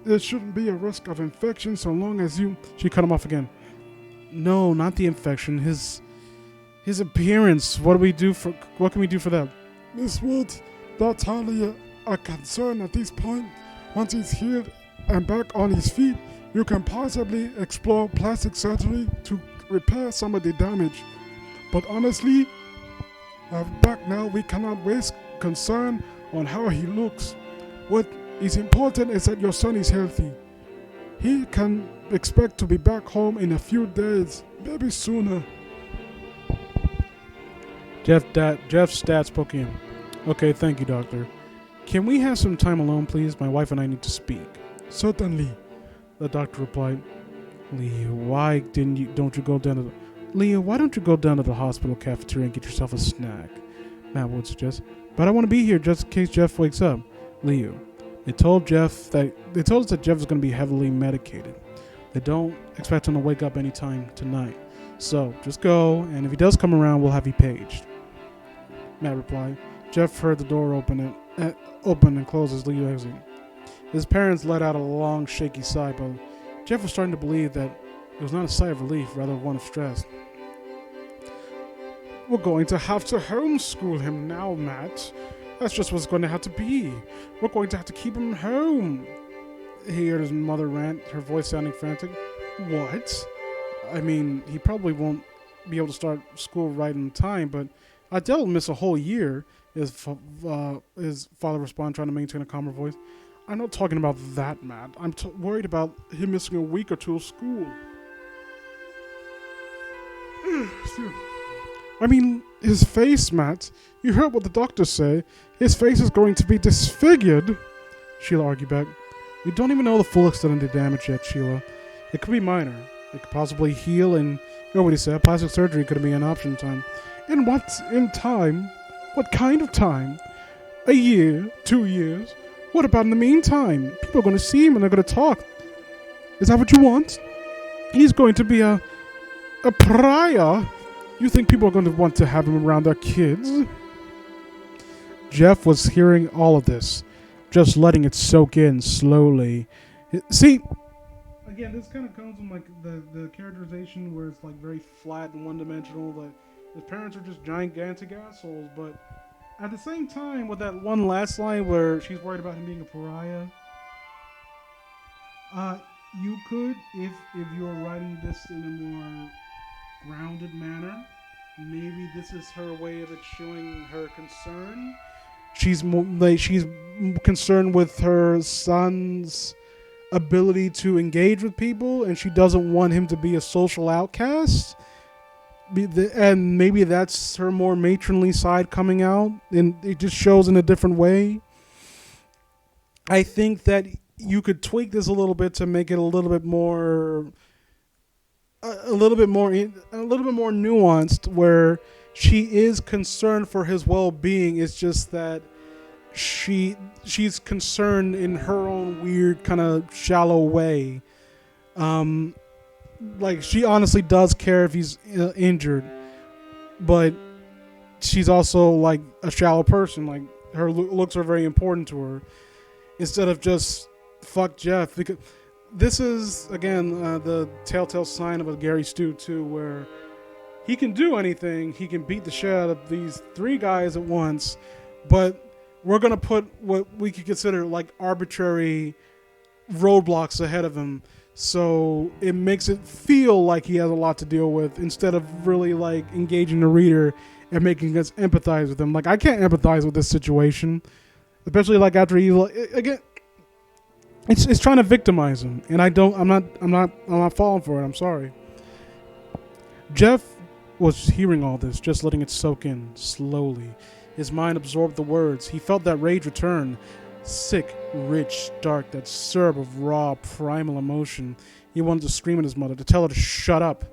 Speaker 2: There shouldn't be a risk of infection so long as you...
Speaker 1: She cut him off again. No, not the infection. His appearance. What can we do for that?
Speaker 2: Miss Woods, that's hardly a concern at this point. Once he's healed and back on his feet, you can possibly explore plastic surgery to repair some of the damage. But honestly, back now we cannot waste concern on how he looks. What is important is that your son is healthy. He can expect to be back home in a few days, maybe sooner.
Speaker 1: Jeff's dad spoke in. Okay, thank you, doctor. Can we have some time alone, please? My wife and I need to speak.
Speaker 2: Certainly.
Speaker 1: The doctor replied. Leo, why don't you go down to the hospital cafeteria and get yourself a snack? Matt would suggest. But I want to be here just in case Jeff wakes up. Leo, they told us that Jeff is going to be heavily medicated. They don't expect him to wake up anytime tonight. So just go, and if he does come around, we'll have you paged. Matt replied. Jeff heard the door open and close as Leo exited. His parents let out a long, shaky sigh, but Jeff was starting to believe that it was not a sigh of relief, rather one of stress. We're going to have to homeschool him now, Matt. That's just what's going to have to be. We're going to have to keep him home. He heard his mother rant, her voice sounding frantic. What? I mean, he probably won't be able to start school right in time, but Adele will miss a whole year, his father responded, trying to maintain a calmer voice. I'm not talking about that, Matt. I'm worried about him missing a week or two of school. I mean, his face, Matt. You heard what the doctors say. His face is going to be disfigured. Sheila argued back. We don't even know the full extent of the damage yet, Sheila. It could be minor. It could possibly heal, and nobody said plastic surgery could be an option in time. And what's in time? What kind of time? A year? 2 years? What about in the meantime? People are going to see him and they're going to talk. Is that what you want? He's going to be a pariah. You think people are going to want to have him around their kids? Jeff was hearing all of this, just letting it soak in slowly. See, again, this kind of comes from like the characterization where it's like very flat and one-dimensional. Like his parents are just gigantic assholes, but at the same time, with that one last line where she's worried about him being a pariah, you could, if you're writing this in a more grounded manner, maybe this is her way of it showing her concern. She's concerned with her son's ability to engage with people, and she doesn't want him to be a social outcast. And maybe that's her more matronly side coming out, and it just shows in a different way. I think that you could tweak this a little bit to make it a little bit more nuanced, where she is concerned for his well-being. It's just that she's concerned in her own weird kind of shallow way. Like, she honestly does care if he's injured, but she's also like a shallow person. Like, her looks are very important to her, instead of just fuck Jeff. Because this is, again, the telltale sign of a Gary Stu too, where he can do anything. He can beat the shit out of these 3 guys at once, but we're gonna put what we could consider like arbitrary roadblocks ahead of him, so it makes it feel like he has a lot to deal with, instead of really like engaging the reader and making us empathize with him. Like, I can't empathize with this situation, especially like after he again. It's trying to victimize him, and I'm not falling for it. I'm sorry. Jeff was hearing all this, just letting it soak in slowly. His mind absorbed the words. He felt that rage return. Sick, rich, dark, that syrup of raw, primal emotion. He wanted to scream at his mother, to tell her to shut up.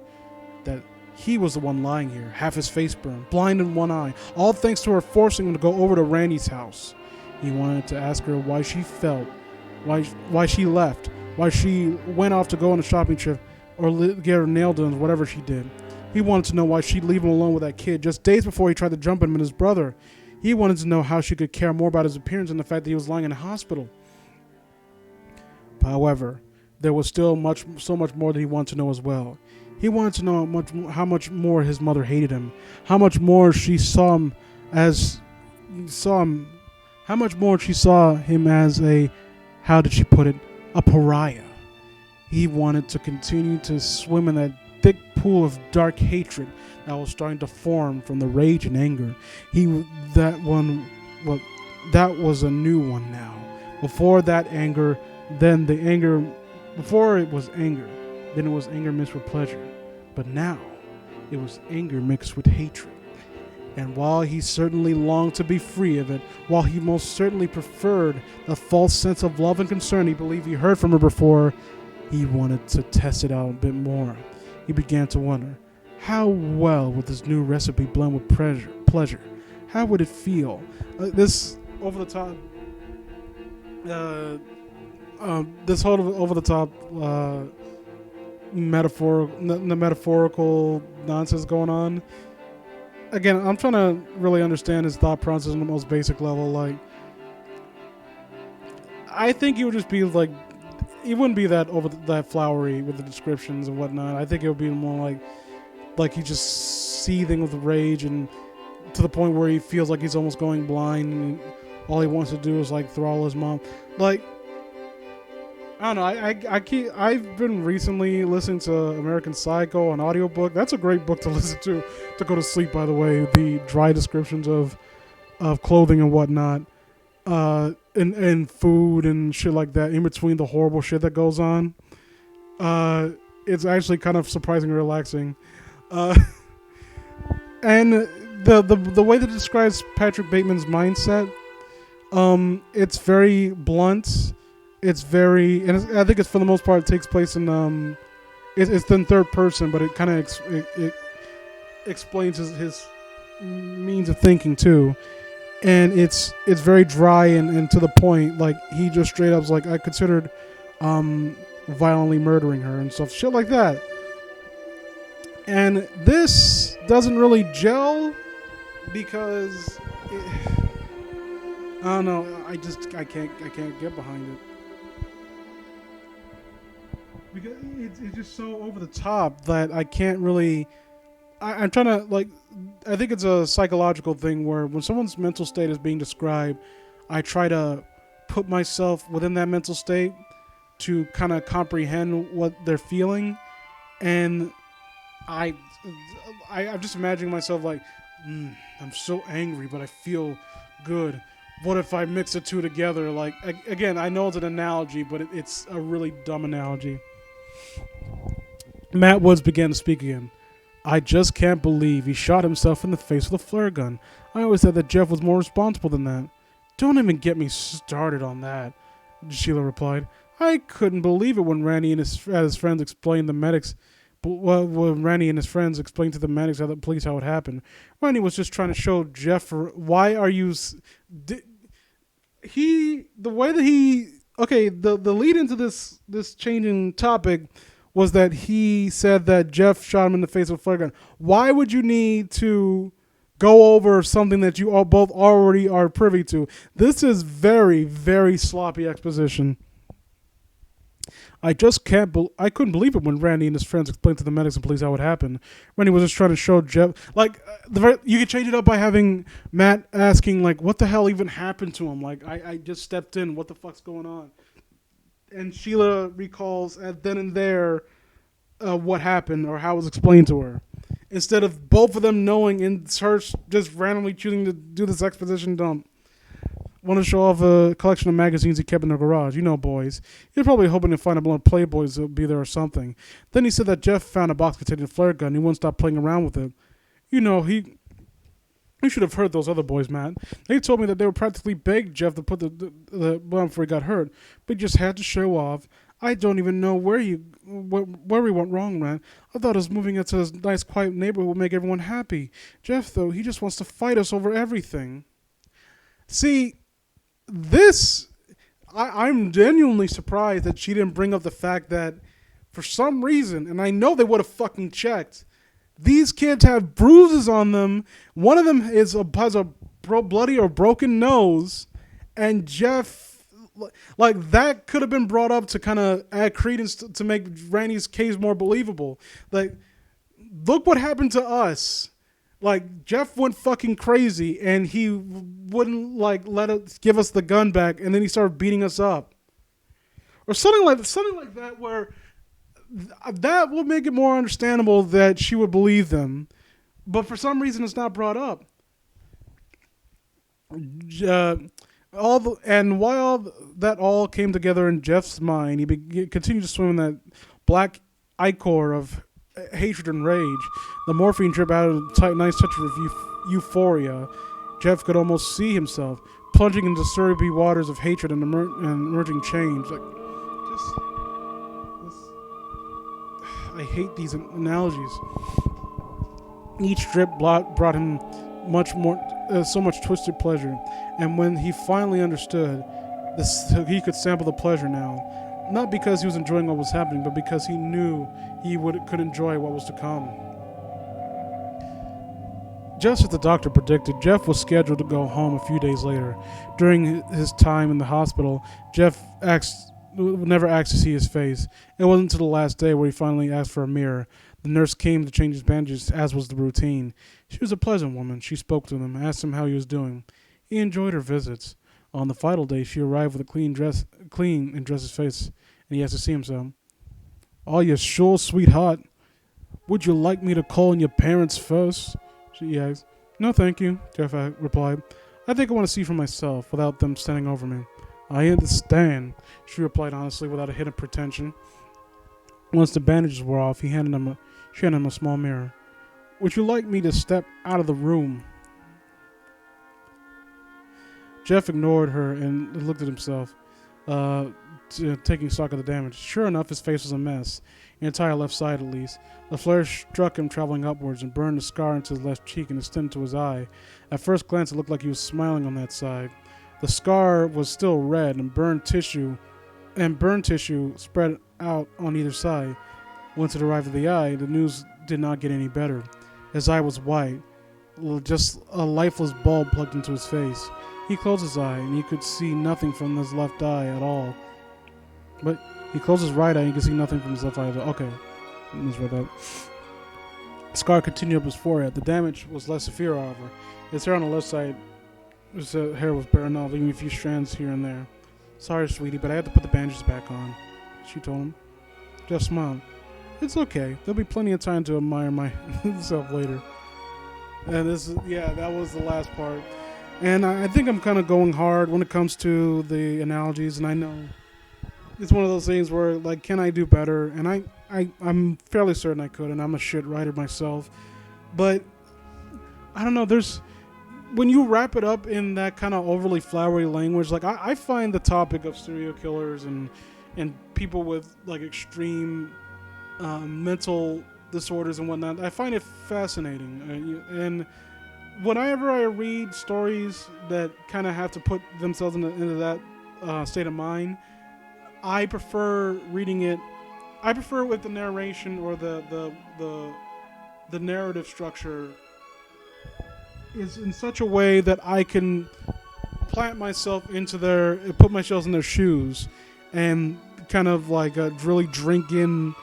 Speaker 1: That he was the one lying here, half his face burned, blind in one eye, all thanks to her forcing him to go over to Randy's house. He wanted to ask her why she felt, why she left, why she went off to go on a shopping trip or get her nail done, whatever she did. He wanted to know why she'd leave him alone with that kid just days before he tried to jump him and his brother. He wanted to know how she could care more about his appearance than the fact that he was lying in a hospital. However, there was still so much more that he wanted to know as well. He wanted to know how much more his mother hated him, how much more she saw him how much more she saw him as a, how did she put it, a pariah. He wanted to continue to swim in that thick pool of dark hatred that was starting to form from the rage and anger. That was a new one now. Before that anger, then the anger, before it was anger, then it was anger mixed with pleasure. But now, it was anger mixed with hatred. And while he certainly longed to be free of it, while he most certainly preferred the false sense of love and concern he believed he heard from her before, he wanted to test it out a bit more. He began to wonder, how well would this new recipe blend with pleasure? How would it feel? This over-the-top, metaphorical nonsense going on. Again, I'm trying to really understand his thought process on the most basic level. Like, I think he would just be like, he wouldn't be that flowery with the descriptions and whatnot. I think it would be more like he's just seething with rage and to the point where he feels like he's almost going blind and all he wants to do is like throttle his mom. Like, I don't know. I've been recently listening to American Psycho on audiobook. That's a great book to listen to go to sleep, by the way. The dry descriptions of clothing and whatnot, and food and shit like that in between the horrible shit that goes on. It's actually kind of surprisingly relaxing. And the way that it describes Patrick Bateman's mindset, it's very blunt. It's very, and I think it's for the most part it takes place in it's in third person, but it kind of it explains his means of thinking too, and it's very dry and to the point. Like, he just straight up's like, I considered violently murdering her and stuff, shit like that. And this doesn't really gel because I don't know. I can't get behind it. Because it's just so over the top that I can't really. I'm trying to, like, I think it's a psychological thing where when someone's mental state is being described, I try to put myself within that mental state to kind of comprehend what they're feeling, and I'm just imagining myself like, I'm so angry, but I feel good. What if I mix the two together? Like, again, I know it's an analogy, but it's a really dumb analogy. Matt Woods began to speak again. I just can't believe he shot himself in the face with a flare gun. I always said that Jeff was more responsible than that. Don't even get me started on that, Sheila replied. I couldn't believe it when Randy and his friends explained the medics. When Randy and his friends explained to the medics at the police how it happened. Randy was just trying to show Jeff. Why are you? The way that he. Okay, the lead into this changing topic was that he said that Jeff shot him in the face with a flare gun. Why would you need to go over something that you all both already are privy to? This is very, very sloppy exposition. I couldn't believe it when Randy and his friends explained to the medics and police how it happened. Randy was just trying to show Jeff, like, you could change it up by having Matt asking, like, what the hell even happened to him? Like, I just stepped in. What the fuck's going on? And Sheila recalls then and there what happened or how it was explained to her. Instead of both of them knowing and her just randomly choosing to do this exposition dump. Want to show off a collection of magazines he kept in the garage. You know, boys. You're probably hoping to find a blood Playboys that will be there or something. Then he said that Jeff found a box containing a flare gun. He wouldn't stop playing around with it. You know, you should have heard those other boys, Matt. They told me that they were practically begged Jeff to put the bomb before he got hurt, but he just had to show off. I don't even know where we went wrong, man. I thought us moving into this nice, quiet neighborhood would make everyone happy. Jeff, though, he just wants to fight us over everything. See, I'm genuinely surprised that she didn't bring up the fact that for some reason, and I know they would have fucking checked, these kids have bruises on them. One of them has a bloody or broken nose, and Jeff, like, that could have been brought up to kind of add credence to make Randy's case more believable. Like, look what happened to us. Like, Jeff went fucking crazy, and he wouldn't like let us give us the gun back, and then he started beating us up, or something like that, where that would make it more understandable that she would believe them. But for some reason, it's not brought up. While that all came together in Jeff's mind, he continued to swim in that black ichor of hatred and rage. The morphine trip added a nice touch of euphoria. Jeff could almost see himself plunging into syrupy waters of hatred and emerging change. I hate these analogies. Each drip brought him so much twisted pleasure, and when he finally understood this, he could sample the pleasure now, not because he was enjoying what was happening, but because he knew he could enjoy what was to come. Just as the doctor predicted, Jeff was scheduled to go home a few days later. During his time in the hospital, Jeff never asked to see his face. It wasn't until the last day where he finally asked for a mirror. The nurse came to change his bandages, as was the routine. She was a pleasant woman. She spoke to him, asked him how he was doing. He enjoyed her visits. On the final day, she arrived with a clean and dressed his face, and he asked to see himself. "Oh, you're sure, sweetheart? Would you like me to call on your parents first?" She asked. "No, thank you," Jeff replied. "I think I want to see for myself, without them standing over me." "I understand," she replied honestly, without a hint of pretension. Once the bandages were off, she handed him a small mirror. "Would you like me to step out of the room?" Jeff ignored her and looked at himself, taking stock of the damage. Sure enough, his face was a mess, the entire left side at least. The flare struck him traveling upwards and burned a scar into his left cheek and extended to his eye. At first glance, it looked like he was smiling on that side. The scar was still red, and burn tissue spread out on either side. Once it arrived at the eye, the news did not get any better. His eye was white, just a lifeless bulb plugged into his face. He closed his eye, and he could see nothing from his left eye at all. But he closed his right eye, and he could see nothing from his left eye at all. Okay, let's read that. The scar continued up his forehead. The damage was less severe, however. His hair on the left side, his hair was bare enough, leaving a few strands here and there. "Sorry, sweetie, but I had to put the bandages back on," she told him. Jeff smiled. "It's okay. There'll be plenty of time to admire myself later." And that was the last part. And I think I'm kind of going hard when it comes to the analogies, and I know it's one of those things where, like, can I do better? And I'm fairly certain I could, and I'm a shit writer myself. But I don't know, when you wrap it up in that kind of overly flowery language, like I find the topic of serial killers and people with like extreme mental disorders and whatnot, I find it fascinating. And whenever I read stories that kind of have to put themselves into that state of mind, I prefer reading it. I prefer with the narration or the narrative structure is in such a way that I can put myself in their shoes, and kind of like really drink in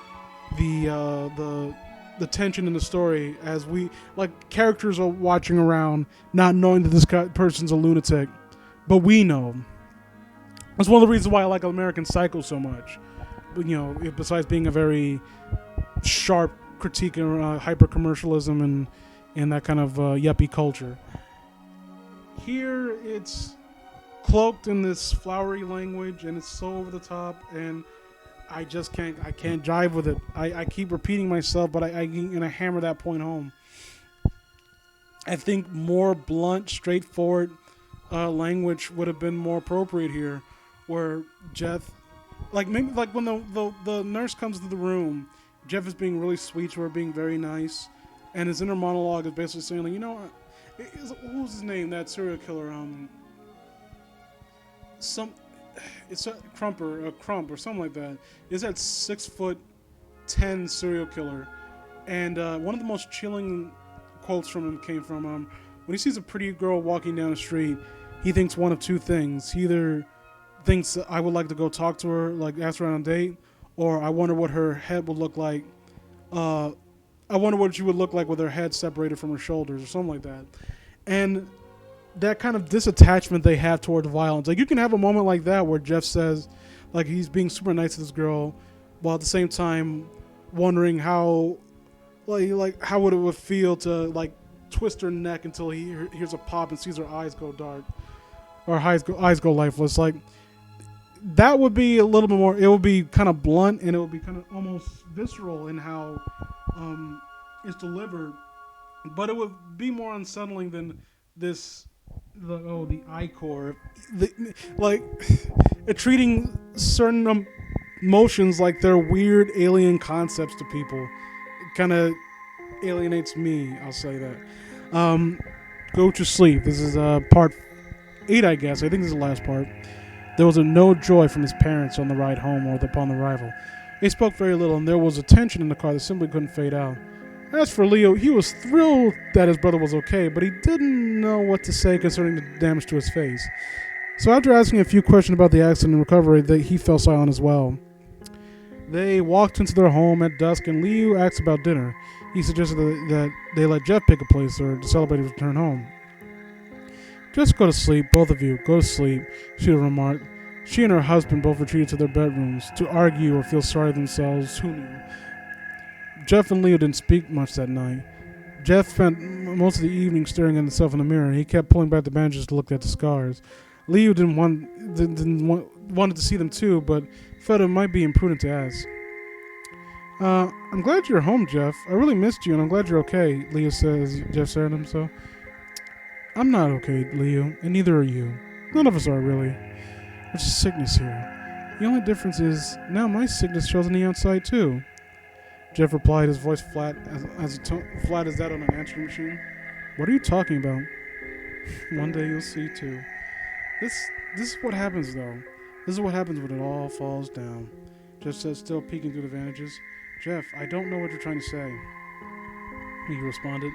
Speaker 1: the tension in the story as we, like, characters are watching around, not knowing that this person's a lunatic, but we know. That's one of the reasons why I like American Psycho so much. But, besides being a very sharp critique of hyper commercialism and that kind of yuppie culture. Here it's cloaked in this flowery language, and it's so over the top, and I can't jive with it. I keep repeating myself, but I hammer that point home. I think more blunt, straightforward language would have been more appropriate here, where Jeff, maybe when the nurse comes to the room, Jeff is being really sweet to her, being very nice, and his inner monologue is basically saying, like, what was his name? That serial killer, it's a Crump or something like that. Is that 6'10" serial killer? And one of the most chilling quotes from him came from when he sees a pretty girl walking down the street, he thinks one of two things. He either thinks, I would like to go talk to her, like ask her on a date, or I wonder what her head would look like. I wonder what she would look like with her head separated from her shoulders, or something like that. And that kind of disattachment they have toward violence. Like, you can have a moment like that where Jeff says, like, he's being super nice to this girl, while at the same time wondering how, like how would it would feel to like twist her neck until he hears a pop and sees her eyes go dark, or eyes go lifeless. Like, that would be a little bit more. It would be kind of blunt, and it would be kind of almost visceral in how it's delivered, but it would be more unsettling than this. The ichor, like treating certain emotions like they're weird alien concepts to people. It kind of alienates me. I'll say that. Go to sleep. This is part 8, I guess. I think this is the last part. There was no joy from his parents on the ride home or upon the arrival. They spoke very little, and there was a tension in the car that simply couldn't fade out. As for Leo, he was thrilled that his brother was okay, but he didn't know what to say concerning the damage to his face. So after asking a few questions about the accident and recovery, he fell silent as well. They walked into their home at dusk, and Leo asked about dinner. He suggested that they let Jeff pick a place or to celebrate his return home. Just go to sleep, both of you. Go to sleep, she remarked. She and her husband both retreated to their bedrooms to argue or feel sorry themselves. Who knew? Jeff and Leo didn't speak much that night. Jeff spent most of the evening staring at himself in the mirror. He kept pulling back the bandages to look at the scars. Leo wanted to see them too, but felt it might be imprudent to ask. I'm glad you're home, Jeff. I really missed you, and I'm glad you're okay, Leo says. Jeff said to him so. I'm not okay, Leo, and neither are you. None of us are, really. There's a sickness here. The only difference is, now my sickness shows on the outside, too. Jeff replied, his voice flat as that on an answering machine. What are you talking about? One day you'll see, too. This is what happens, though. This is what happens when it all falls down. Jeff said, still peeking through the bandages. Jeff, I don't know what you're trying to say. He responded.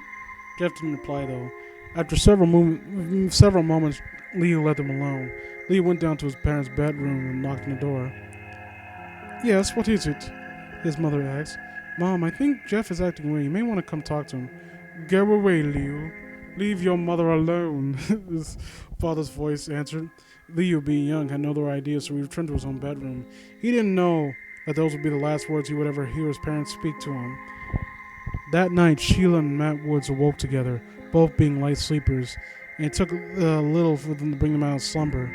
Speaker 1: Jeff didn't reply, though. After several moments, Leo let them alone. Leo went down to his parents' bedroom and knocked on the door. Yes, what is it? His mother asked. Mom, I think Jeff is acting weird. You may want to come talk to him. Go away, Leo. Leave your mother alone, his father's voice answered. Leo, being young, had no other idea, so he returned to his own bedroom. He didn't know that those would be the last words he would ever hear his parents speak to him. That night, Sheila and Matt Woods awoke together, both being light sleepers, and it took a little for them to bring them out of slumber.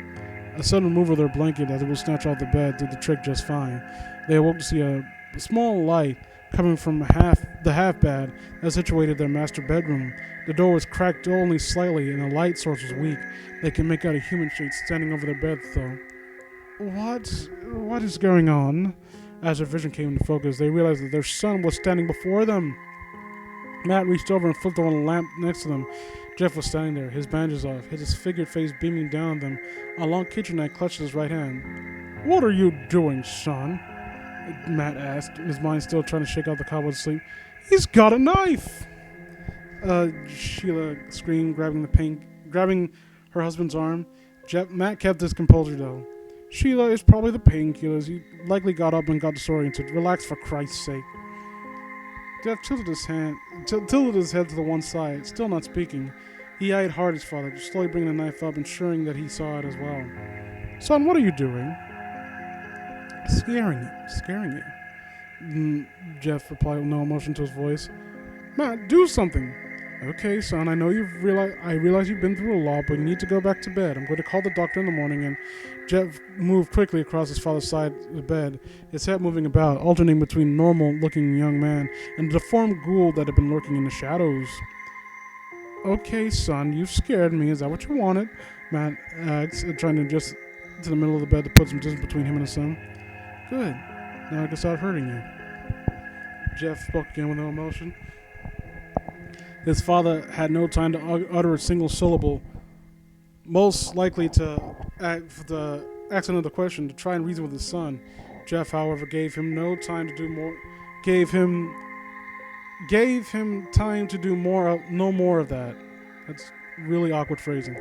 Speaker 1: A sudden removal of their blanket that they would snatch off the bed did the trick just fine. They awoke to see a small light coming from the half bed that was situated in their master bedroom. The door was cracked only slightly, and the light source was weak. They could make out a human shape standing over their bed, though. What is going on? As their vision came into focus, they realized that their son was standing before them. Matt reached over and flipped on the lamp next to them. Jeff was standing there, his bandages off, his disfigured face beaming down at them. A long kitchen knife clutched his right hand. What are you doing, son? Matt asked, his mind still trying to shake out the cobwebs of sleep. He's got a knife! Sheila screamed, grabbing her husband's arm. Matt kept his composure, though. Sheila, it's probably the painkillers. He likely got up and got disoriented. Relax, for Christ's sake. Jeff tilted his head to the one side, still not speaking. He eyed hard his father, slowly bringing the knife up, ensuring that he saw it as well. Son, what are you doing? Scaring you. Jeff replied with no emotion to his voice. Matt, do something. Okay, son, I realize you've been through a lot, but you need to go back to bed. I'm going to call the doctor in the morning. And Jeff moved quickly across his father's side of the bed, his head moving about, alternating between normal-looking young man and the deformed ghoul that had been lurking in the shadows. Okay, son, you've scared me. Is that what you wanted? Matt asked, trying to adjust to the middle of the bed to put some distance between him and his son. Good. Now I can start hurting you. Jeff spoke again with no emotion. His father had no time to utter a single syllable, most likely to ask another question to try and reason with his son. Jeff, however, gave him time to do no more of that. That's really awkward phrasing.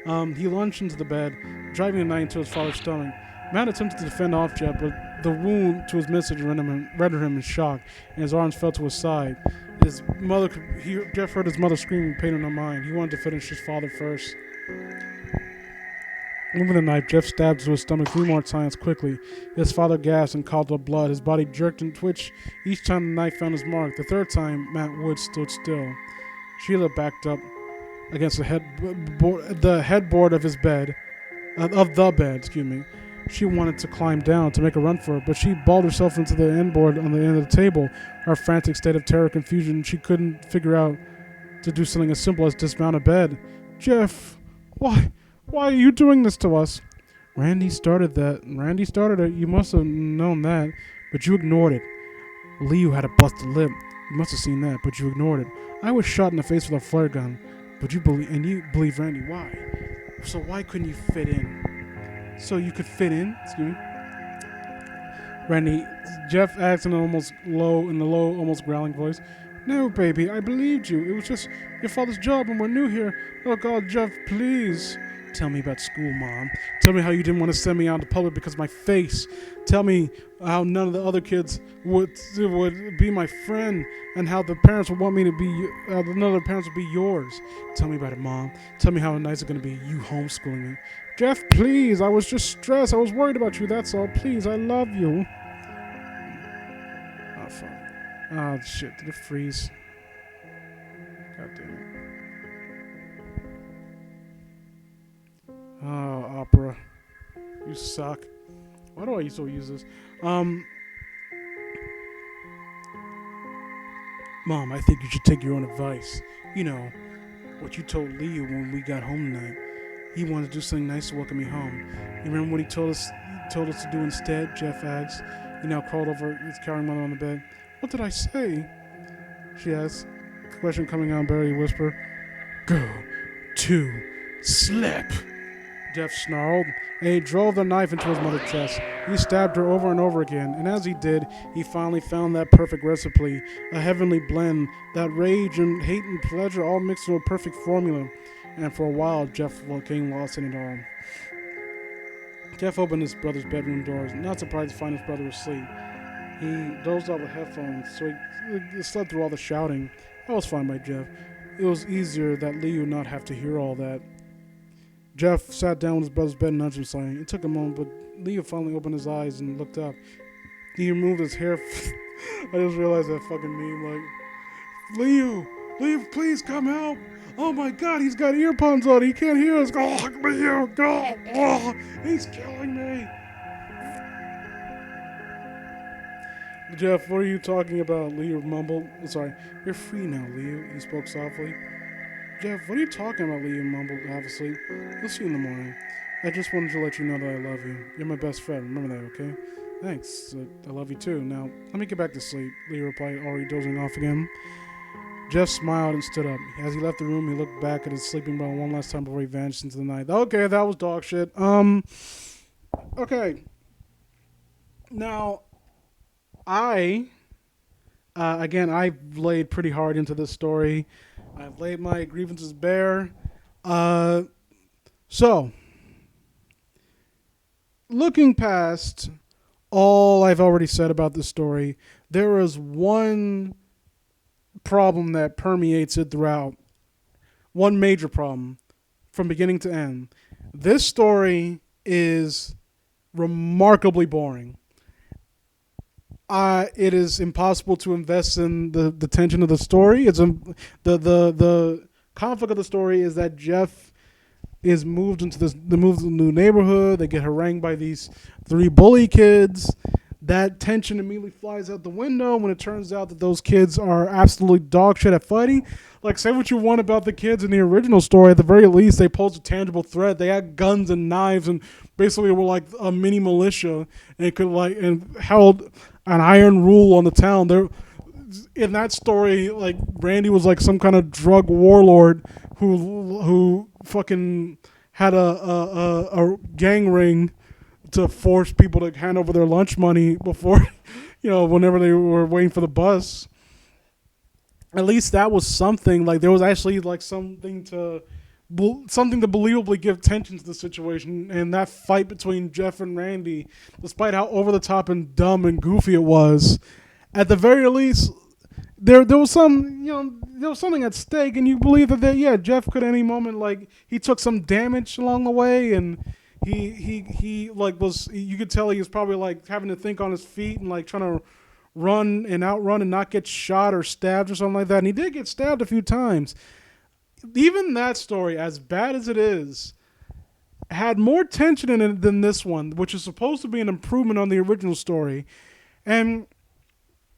Speaker 1: He lunged into the bed, driving a knife into his father's stomach. Matt attempted to defend off Jeff, but the wound to his midsection rendered him in shock, and his arms fell to his side. Jeff heard his mother screaming, pain in her mind. He wanted to finish his father first. Moving the knife, Jeff stabbed to his stomach 3 more times quickly. His father gasped and called for blood. His body jerked and twitched each time the knife found his mark. The third time, Matt Wood stood still. Sheila backed up against the headboard of his bed, of the bed, excuse me. She wanted to climb down to make a run for it, but she balled herself into the end board on the end of the table. Her frantic state of terror and confusion, she couldn't figure out to do something as simple as dismount a bed. Jeff, why are you doing this to us? Randy started that. Randy started it. You must have known that, but you ignored it. Liu had a busted lip. You must have seen that, but you ignored it. I was shot in the face with a flare gun, but you believe Randy. Why? So why couldn't you fit in? So you could fit in? Excuse me. Randy, Jeff asked in a low, almost growling voice. No, baby, I believed you. It was just your father's job and we're new here. Oh, God, Jeff, please. Tell me about school, Mom. Tell me how you didn't want to send me out to public because of my face. Tell me how none of the other kids would be my friend and how the parents would want me to be, none of the parents would be yours. Tell me about it, Mom. Tell me how nice it's going to be you homeschooling me. Jeff, please. I was just stressed. I was worried about you. That's all. Please, I love you. Oh, fuck. Oh, shit. Did it freeze? God damn it. Oh, Opera. You suck. Why do I still use this? Mom, I think you should take your own advice. You know, what you told Leo when we got home tonight. He wanted to do something nice to welcome me home. You remember what he told us to do instead? Jeff asked. He now crawled over his cowering mother on the bed. What did I say? She asked, the question coming out in barely a whisper. Go to sleep. Jeff snarled, and he drove the knife into his mother's chest. He stabbed her over and over again, and as he did, he finally found that perfect recipe, a heavenly blend, that rage and hate and pleasure all mixed into a perfect formula. And for a while, Jeff became lost in it all. Jeff opened his brother's bedroom doors, not surprised to find his brother asleep. He dozed off with headphones, so he slept through all the shouting. That was fine by Jeff. It was easier that Lee would not have to hear all that. Jeff sat down with his brother's bed and nudged him, sighing. It took a moment, but Leo finally opened his eyes and looked up. He removed his hair. I just realized that fucking meme, like, Leo, please come help. Oh my God, he's got earphones on. He can't hear us. Oh, Leo, go. Oh, he's killing me. Jeff, what are you talking about? Leo mumbled. Sorry, you're free now, Leo. He spoke softly. Jeff, what are you talking about? Leo mumbled, half asleep. We'll see you in the morning. I just wanted to let you know that I love you. You're my best friend. Remember that, okay? Thanks. I love you too. Now, let me get back to sleep, Leo replied, already dozing off again. Jeff smiled and stood up. As he left the room, he looked back at his sleeping brother one last time before he vanished into the night. Okay, that was dog shit. Okay. Now, again, I've laid pretty hard into this story. I've laid my grievances bare. So, looking past all I've already said about this story, there is one problem that permeates it throughout. One major problem from beginning to end. This story is remarkably boring. It is impossible to invest in the tension of the story. It's the conflict of the story is that Jeff is moved into the new neighborhood. They get harangued by these 3 bully kids. That tension immediately flies out the window when it turns out that those kids are absolutely dog shit at fighting. Like, say what you want about the kids in the original story, at the very least, they posed a tangible threat. They had guns and knives and basically were like a mini militia and held an iron rule on the town. In that story, like, Randy was like some kind of drug warlord who fucking had a gang ring to force people to hand over their lunch money before, whenever they were waiting for the bus. At least that was something. Like, there was actually like something to believably give tension to the situation. And that fight between Jeff and Randy, despite how over the top and dumb and goofy it was, at the very least, there was some, there was something at stake, and you believe that Jeff could at any moment, like, he took some damage along the way, and he like was, you could tell he was probably like having to think on his feet and like trying to run and outrun and not get shot or stabbed or something like that. And he did get stabbed a few times. Even that story, as bad as it is, had more tension in it than this one, which is supposed to be an improvement on the original story. And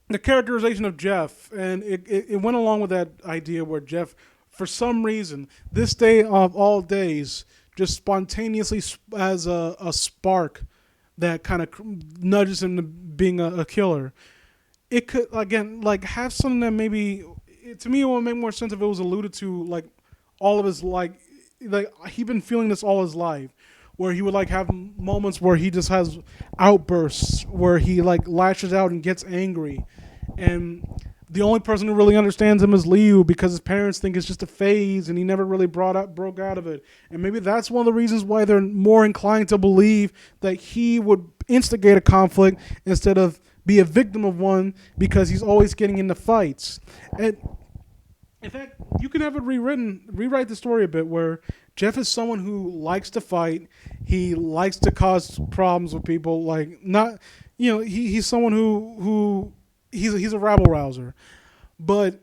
Speaker 1: the characterization of Jeff, and it went along with that idea where Jeff, for some reason, this day of all days, just spontaneously has a spark that kind of nudges him to being a killer. It could, again, like, have something that maybe, to me, it would make more sense if it was alluded to, like, all of his, like he'd been feeling this all his life, where he would like have moments where he just has outbursts, where he like lashes out and gets angry, and the only person who really understands him is Liu, because his parents think it's just a phase and he never really broke out of it. And maybe that's one of the reasons why they're more inclined to believe that he would instigate a conflict instead of be a victim of one, because he's always getting into fights. And in fact, you can have it rewrite the story a bit, where Jeff is someone who likes to fight. He likes to cause problems with people. Like, not, he's someone who he's a rabble rouser. But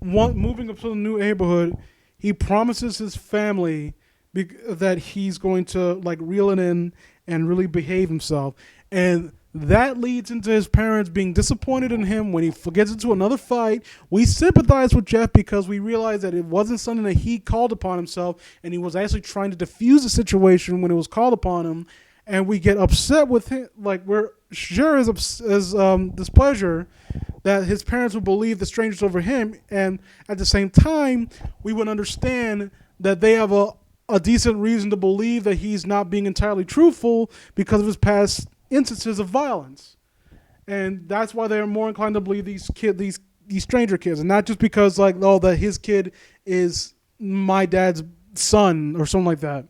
Speaker 1: moving up to the new neighborhood, he promises his family that he's going to like reel it in and really behave himself. And that leads into his parents being disappointed in him when he gets into another fight. We sympathize with Jeff because we realize that it wasn't something that he called upon himself, and he was actually trying to defuse the situation when it was called upon him. And we get upset with him, like, we're sure his displeasure that his parents would believe the strangers over him, and at the same time, we would understand that they have a decent reason to believe that he's not being entirely truthful because of his past instances of violence. And that's why they're more inclined to believe these stranger kids, and not just because like, oh, that his kid is my dad's son or something like that.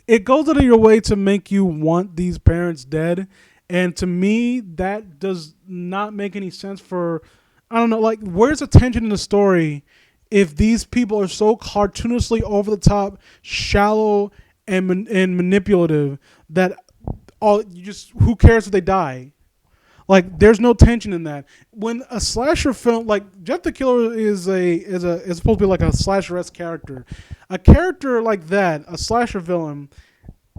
Speaker 1: It goes out of your way to make you want these parents dead, and to me that does not make any sense. For, I don't know, like, where's the tension in the story if these people are so cartoonishly over the top, shallow, and manipulative that who cares if they die? Like, there's no tension in that. When a slasher film, like, Jeff the Killer is supposed to be like a slasher-esque character. A character like that, a slasher villain,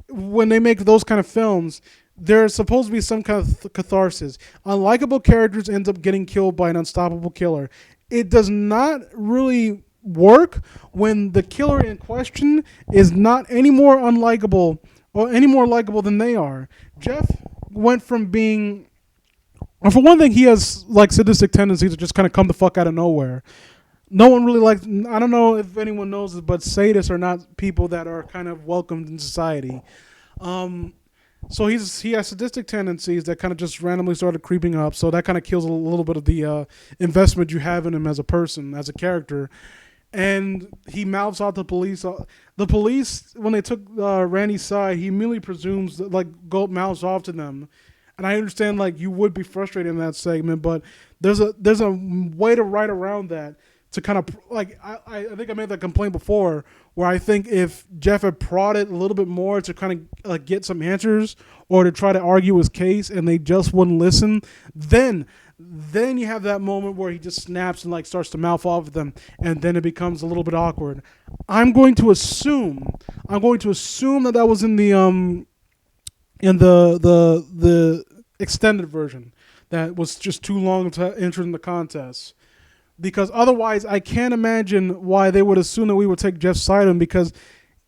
Speaker 1: when they make those kind of films, there's supposed to be some kind of catharsis. Unlikable characters end up getting killed by an unstoppable killer. It does not really work when the killer in question is not any more unlikable or any more likable than they are. Jeff went from being, well, for one thing, he has like sadistic tendencies to just kind of come the fuck out of nowhere. No one really likes, I don't know if anyone knows this, but sadists are not people that are kind of welcomed in society. So he has sadistic tendencies that kind of just randomly started creeping up. So that kind of kills a little bit of the investment you have in him as a person, as a character. And he mouths out the police. The police, when they took Randy's side, he immediately presumes that, like, mouths off to them. And I understand, like, you would be frustrated in that segment, but there's a way to write around that to kind of, like, I think I made that complaint before, where I think if Jeff had prodded a little bit more to kind of get some answers or to try to argue his case, and they just wouldn't listen, then you have that moment where he just snaps and like starts to mouth off at them, and then it becomes a little bit awkward. I'm going to assume that was in the extended version, that was just too long to enter in the contest. Because otherwise, I can't imagine why they would assume that we would take Jeff's side of him, because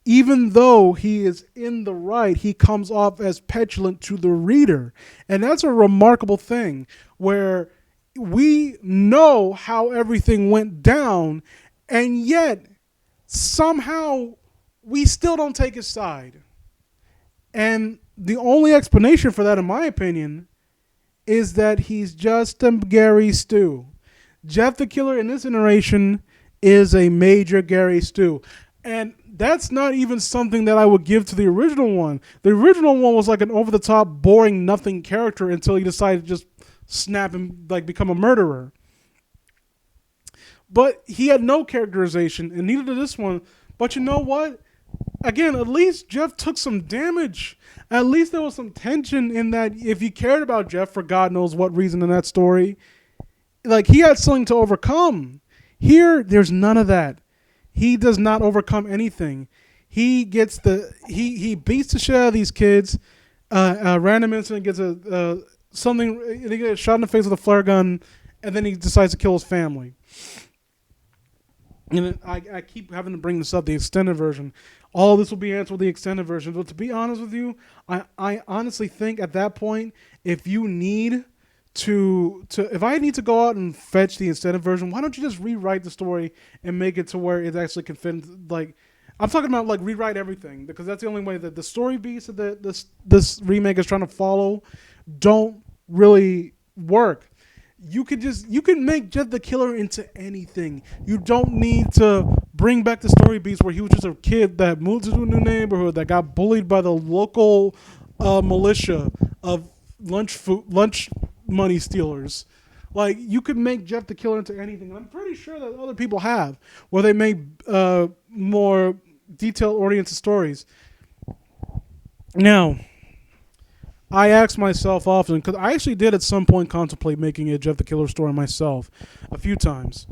Speaker 1: even though he is in the right, he comes off as petulant to the reader. And that's a remarkable thing, where we know how everything went down, and yet somehow we still don't take his side. And the only explanation for that, in my opinion, is that he's just a Gary Stu. Jeff the Killer in this iteration is a major Gary Stu. And that's not even something that I would give to the original one. The original one was like an over-the-top, boring, nothing character until he decided to just snap and like become a murderer. But he had no characterization, and neither did this one. But you know what? Again, at least Jeff took some damage. At least there was some tension in that. If you cared about Jeff for God knows what reason in that story, like he had something to overcome. Here, there's none of that. He does not overcome anything. He gets he beats the shit out of these kids. A random incident gets something. He gets shot in the face with a flare gun, and then he decides to kill his family. And I keep having to bring this up, the extended version. All this will be answered with the extended version. But to be honest with you, I honestly think at that point, if you need if I need to go out and fetch the extended version, why don't you just rewrite the story and make it to where it actually can fit? Like, I'm talking about like rewrite everything, because that's the only way that the story beats that this remake is trying to follow don't really work. You can make Jeff the Killer into anything. You don't need to bring back the story beats where he was just a kid that moved into a new neighborhood that got bullied by the local militia of lunch money stealers. Like, you could make Jeff the Killer into anything. And I'm pretty sure that other people have, where they make more detailed oriented stories. Now, I ask myself often, because I actually did at some point contemplate making a Jeff the Killer story myself a few times.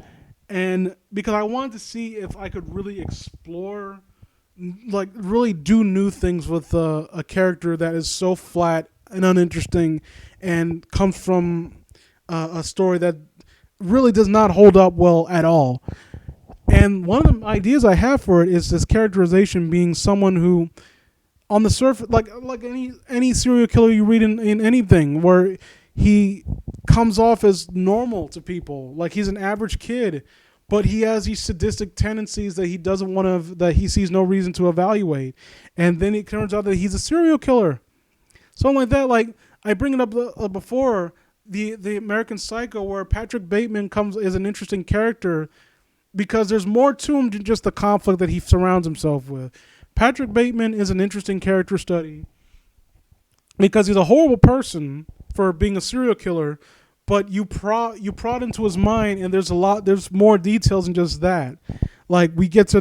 Speaker 1: And because I wanted to see if I could really explore, like really do new things with a character that is so flat and uninteresting and comes from a story that really does not hold up well at all. And one of the ideas I have for it is this characterization being someone who, on the surface, like any serial killer you read in anything, where he comes off as normal to people, like he's an average kid, but he has these sadistic tendencies that he doesn't want to, that he sees no reason to evaluate, and then it turns out that he's a serial killer, something like that. Like I bring it up before, the American Psycho, where Patrick Bateman is an interesting character because there's more to him than just the conflict that he surrounds himself with. Patrick Bateman is an interesting character study because he's a horrible person for being a serial killer, but you prod into his mind, and there's more details than just that. Like, we get to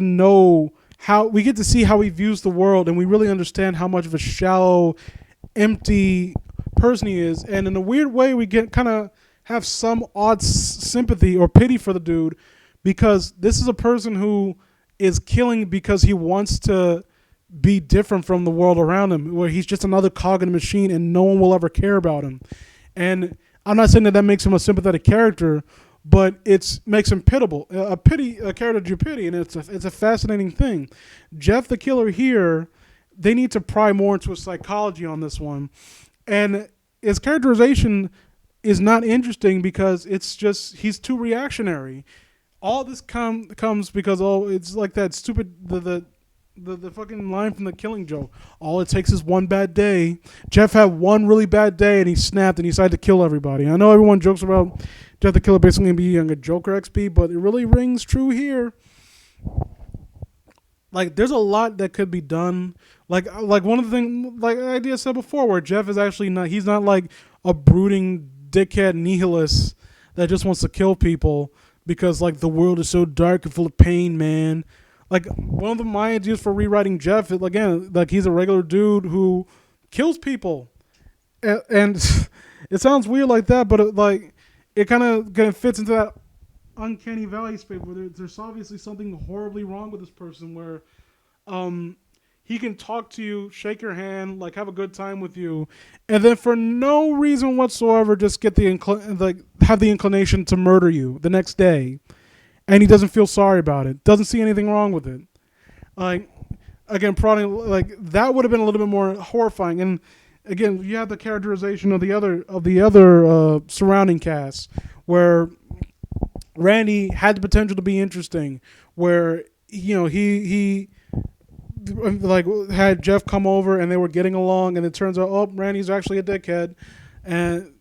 Speaker 1: see how he views the world, and we really understand how much of a shallow, empty person he is. And in a weird way, we kind of have some odd sympathy or pity for the dude, because this is a person who is killing because he wants to be different from the world around him, where he's just another cog in a machine and no one will ever care about him. And I'm not saying that makes him a sympathetic character, but it makes him pitiable, a character you pity, and it's a fascinating thing. Jeff the Killer here, they need to pry more into his psychology on this one, and his characterization is not interesting because it's just he's too reactionary. All this comes because it's like that stupid the fucking line from The Killing Joke. All it takes is one bad day. Jeff had one really bad day and he snapped and he decided to kill everybody. I know everyone jokes about Jeff the Killer basically being a Joker XP, but it really rings true here. Like, there's a lot that could be done. Like one of the things, like the idea I said before, where Jeff is actually he's not like a brooding dickhead nihilist that just wants to kill people because like the world is so dark and full of pain, man. Like, one of my ideas for rewriting Jeff is, again, like he's a regular dude who kills people, and it sounds weird like that, but it kind of fits into that uncanny valley space where there's obviously something horribly wrong with this person, where he can talk to you, shake your hand, like have a good time with you, and then for no reason whatsoever just get have the inclination to murder you the next day, and he doesn't feel sorry about it, doesn't see anything wrong with it. Like, again, prodding, like that would have been a little bit more horrifying. And again, you have the characterization of the other surrounding cast, where Randy had the potential to be interesting, where he like had Jeff come over and they were getting along, and it turns out, oh, Randy's actually a dickhead. And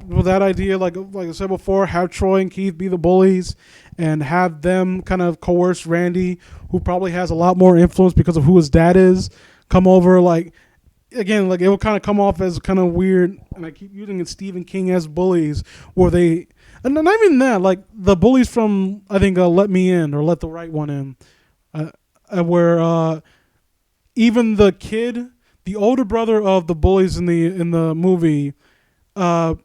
Speaker 1: with that idea, like I said before, have Troy and Keith be the bullies and have them kind of coerce Randy, who probably has a lot more influence because of who his dad is, come over. Like, again, like it will kind of come off as kind of weird, and I keep using it, Stephen King as bullies, where they, And not even that, like the bullies from I think Let Me In or Let the Right One In, where even the kid, the older brother of the bullies in the movie, kind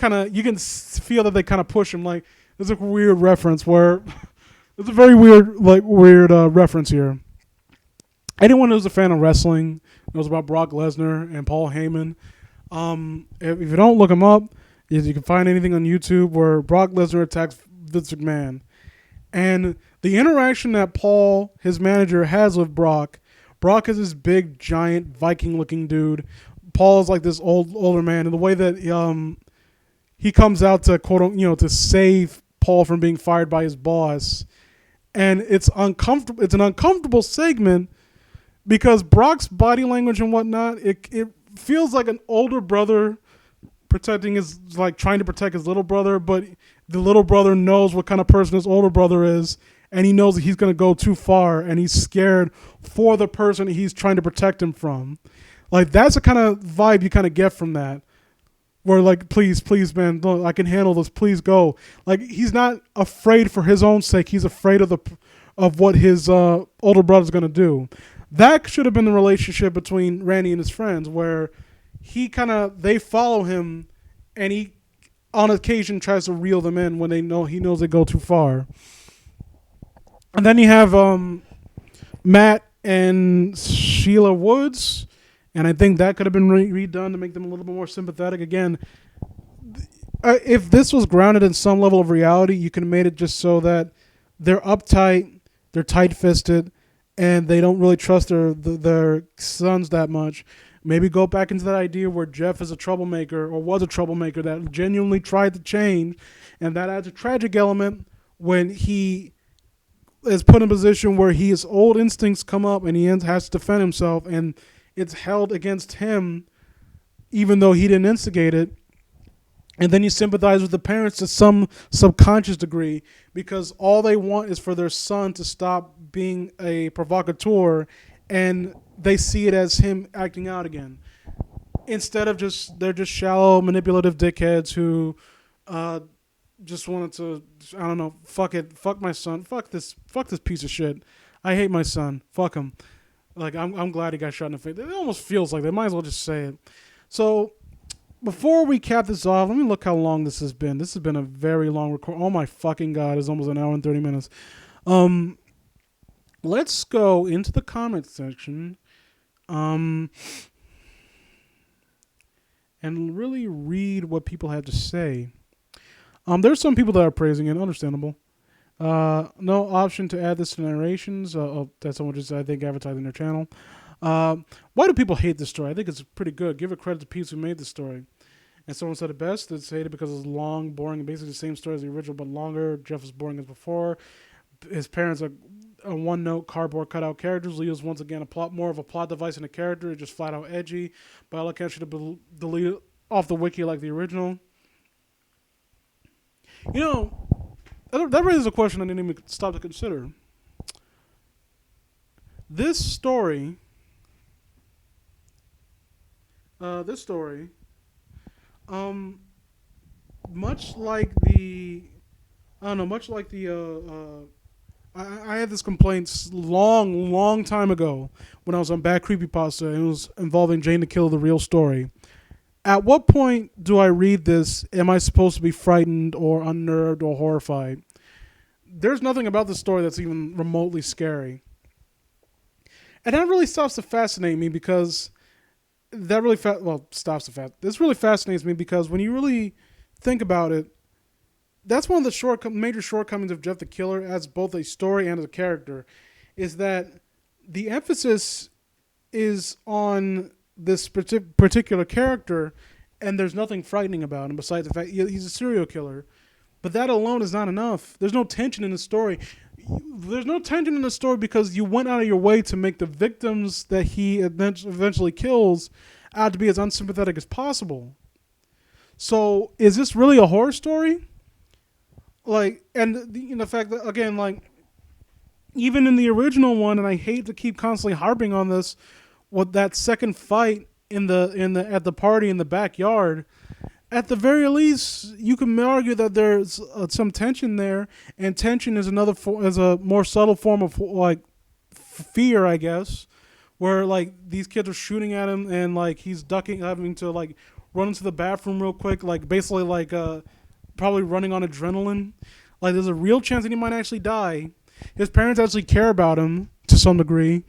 Speaker 1: of you can feel that they kind of push him. Like there's a weird reference where it's a very weird reference here. Anyone who's a fan of wrestling knows about Brock Lesnar and Paul Heyman. If you don't look them up, you can find anything on YouTube where Brock Lesnar attacks Vince McMahon. And the interaction that Paul, his manager, has with Brock is this big, giant, Viking-looking dude. Paul is like this older man. And the way that he comes out to, to save Paul from being fired by his boss. And it's uncomfortable. It's an uncomfortable segment because Brock's body language and whatnot, it feels like an older brother trying to protect his little brother, but the little brother knows what kind of person his older brother is, and he knows that he's going to go too far, and he's scared for the person he's trying to protect him from. Like, that's the kind of vibe you kind of get from that, where like, please, man, look, I can handle this, please go. Like, he's not afraid for his own sake, he's afraid of what his older brother's going to do. That should have been the relationship between Randy and his friends, where they follow him, and he, on occasion, tries to reel them in when he knows they go too far. And then you have Matt and Sheila Woods, and I think that could have been redone to make them a little bit more sympathetic. Again, if this was grounded in some level of reality, you could have made it just so that they're uptight, they're tight-fisted, and they don't really trust their sons that much. Maybe go back into that idea where Jeff is a troublemaker or was a troublemaker that genuinely tried to change, and that adds a tragic element when he is put in a position where his old instincts come up and he has to defend himself, and it's held against him even though he didn't instigate it. And then you sympathize with the parents to some subconscious degree because all they want is for their son to stop being a provocateur, and they see it as him acting out again. Instead of they're just shallow, manipulative dickheads who just wanted to, I don't know, fuck my son, fuck this piece of shit. I hate my son, fuck him. Like, I'm glad he got shot in the face. It almost feels like they might as well just say it. So, before we cap this off, let me look how long this has been. This has been a very long record. Oh my fucking God, it's almost an hour and 30 minutes. Let's go into the comment section and really read what people have to say. There's some people that are praising it, understandable. No option to add this to narrations. That's someone just, I think, advertising their channel. Why do people hate this story? I think it's pretty good. Give it credit to people who made the story. And someone said it best. It's hated because it's long, boring, and basically the same story as the original, but longer. Jeff is boring as before. His parents are one-note cardboard cutout characters. Leo's once again more of a plot device than a character. Just flat out edgy. By all accounts, should have been deleted off the wiki like the original. You know, that raises a question I didn't even stop to consider. This story, much like I had this complaint long time ago when I was on Bad Creepypasta, and it was involving Jane the Killer, the real story. At what point do I read this? Am I supposed to be frightened or unnerved or horrified? There's nothing about this story that's even remotely scary. And that really stops to fascinate me because this really fascinates me because when you really think about it, that's one of the major shortcomings of Jeff the Killer as both a story and as a character, is that the emphasis is on this particular character, and there's nothing frightening about him besides the fact he's a serial killer. But that alone is not enough. There's no tension in the story. There's no tension in the story because you went out of your way to make the victims that he eventually kills out to be as unsympathetic as possible. So is this really a horror story? Like, and the fact that, again, like, even in the original one, and I hate to keep constantly harping on this, with that second fight at the party in the backyard, at the very least, you can argue that there's some tension there, and tension is is a more subtle form of like fear, I guess, where like these kids are shooting at him and like he's ducking, having to like run into the bathroom real quick, like basically like probably running on adrenaline. Like there's a real chance that he might actually die. His parents actually care about him to some degree,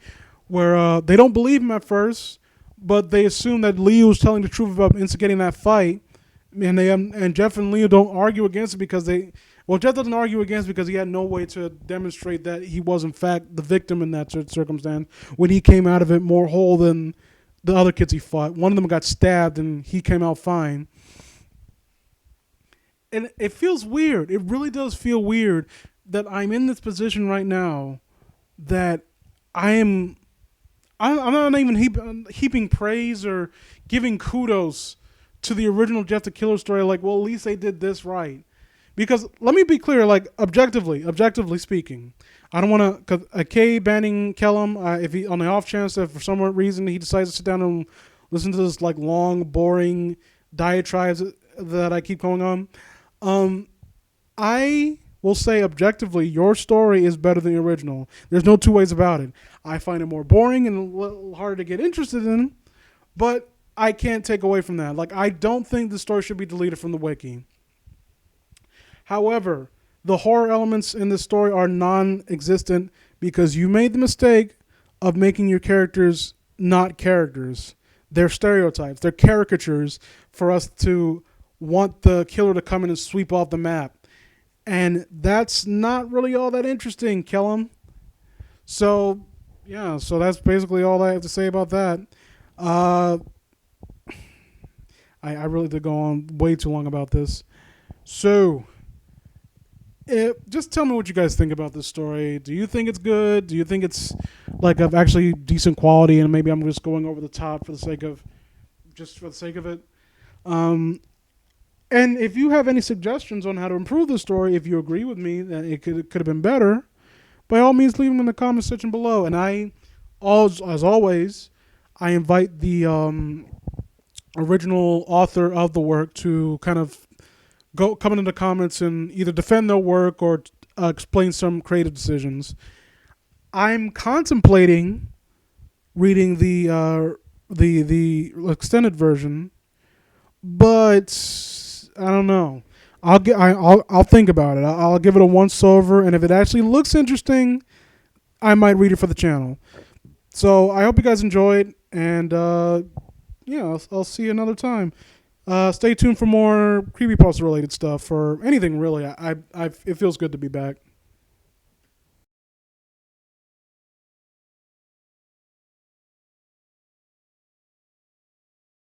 Speaker 1: where they don't believe him at first, but they assume that Leo was telling the truth about instigating that fight, and Jeff and Leo don't argue against it because they. Well, Jeff doesn't argue against it because he had no way to demonstrate that he was in fact the victim in that circumstance when he came out of it more whole than the other kids he fought. One of them got stabbed and he came out fine. And it feels weird. It really does feel weird that I'm in this position right now that I am. I'm not even heaping praise or giving kudos to the original Jeff the Killer story. Like, well, at least they did this right. Because let me be clear, like objectively speaking, I don't want to. Cause Kay banning Kellum, if he on the off chance that for some reason he decides to sit down and listen to this like long, boring diatribes that I keep going on, I will say objectively, your story is better than the original. There's no two ways about it. I find it more boring and a little harder to get interested in, but I can't take away from that. Like, I don't think the story should be deleted from the wiki. However, the horror elements in this story are non-existent because you made the mistake of making your characters not characters. They're stereotypes. They're caricatures for us to want the killer to come in and sweep off the map. And that's not really all that interesting, Kellum. So, yeah, so that's basically all I have to say about that. I really did go on way too long about this. So, just tell me what you guys think about this story. Do you think it's good? Do you think it's like of actually decent quality, and maybe I'm just going over the top for the sake of it? And if you have any suggestions on how to improve the story, if you agree with me that it could have been better, by all means leave them in the comment section below. And as always, I invite the original author of the work to kind of come into the comments and either defend their work or explain some creative decisions. I'm contemplating reading the extended version, but I don't know. I'll think about it. I'll give it a once over, and if it actually looks interesting, I might read it for the channel. So I hope you guys enjoyed, and yeah, I'll see you another time. Stay tuned for more creepypasta related stuff or anything really. It feels good to be back.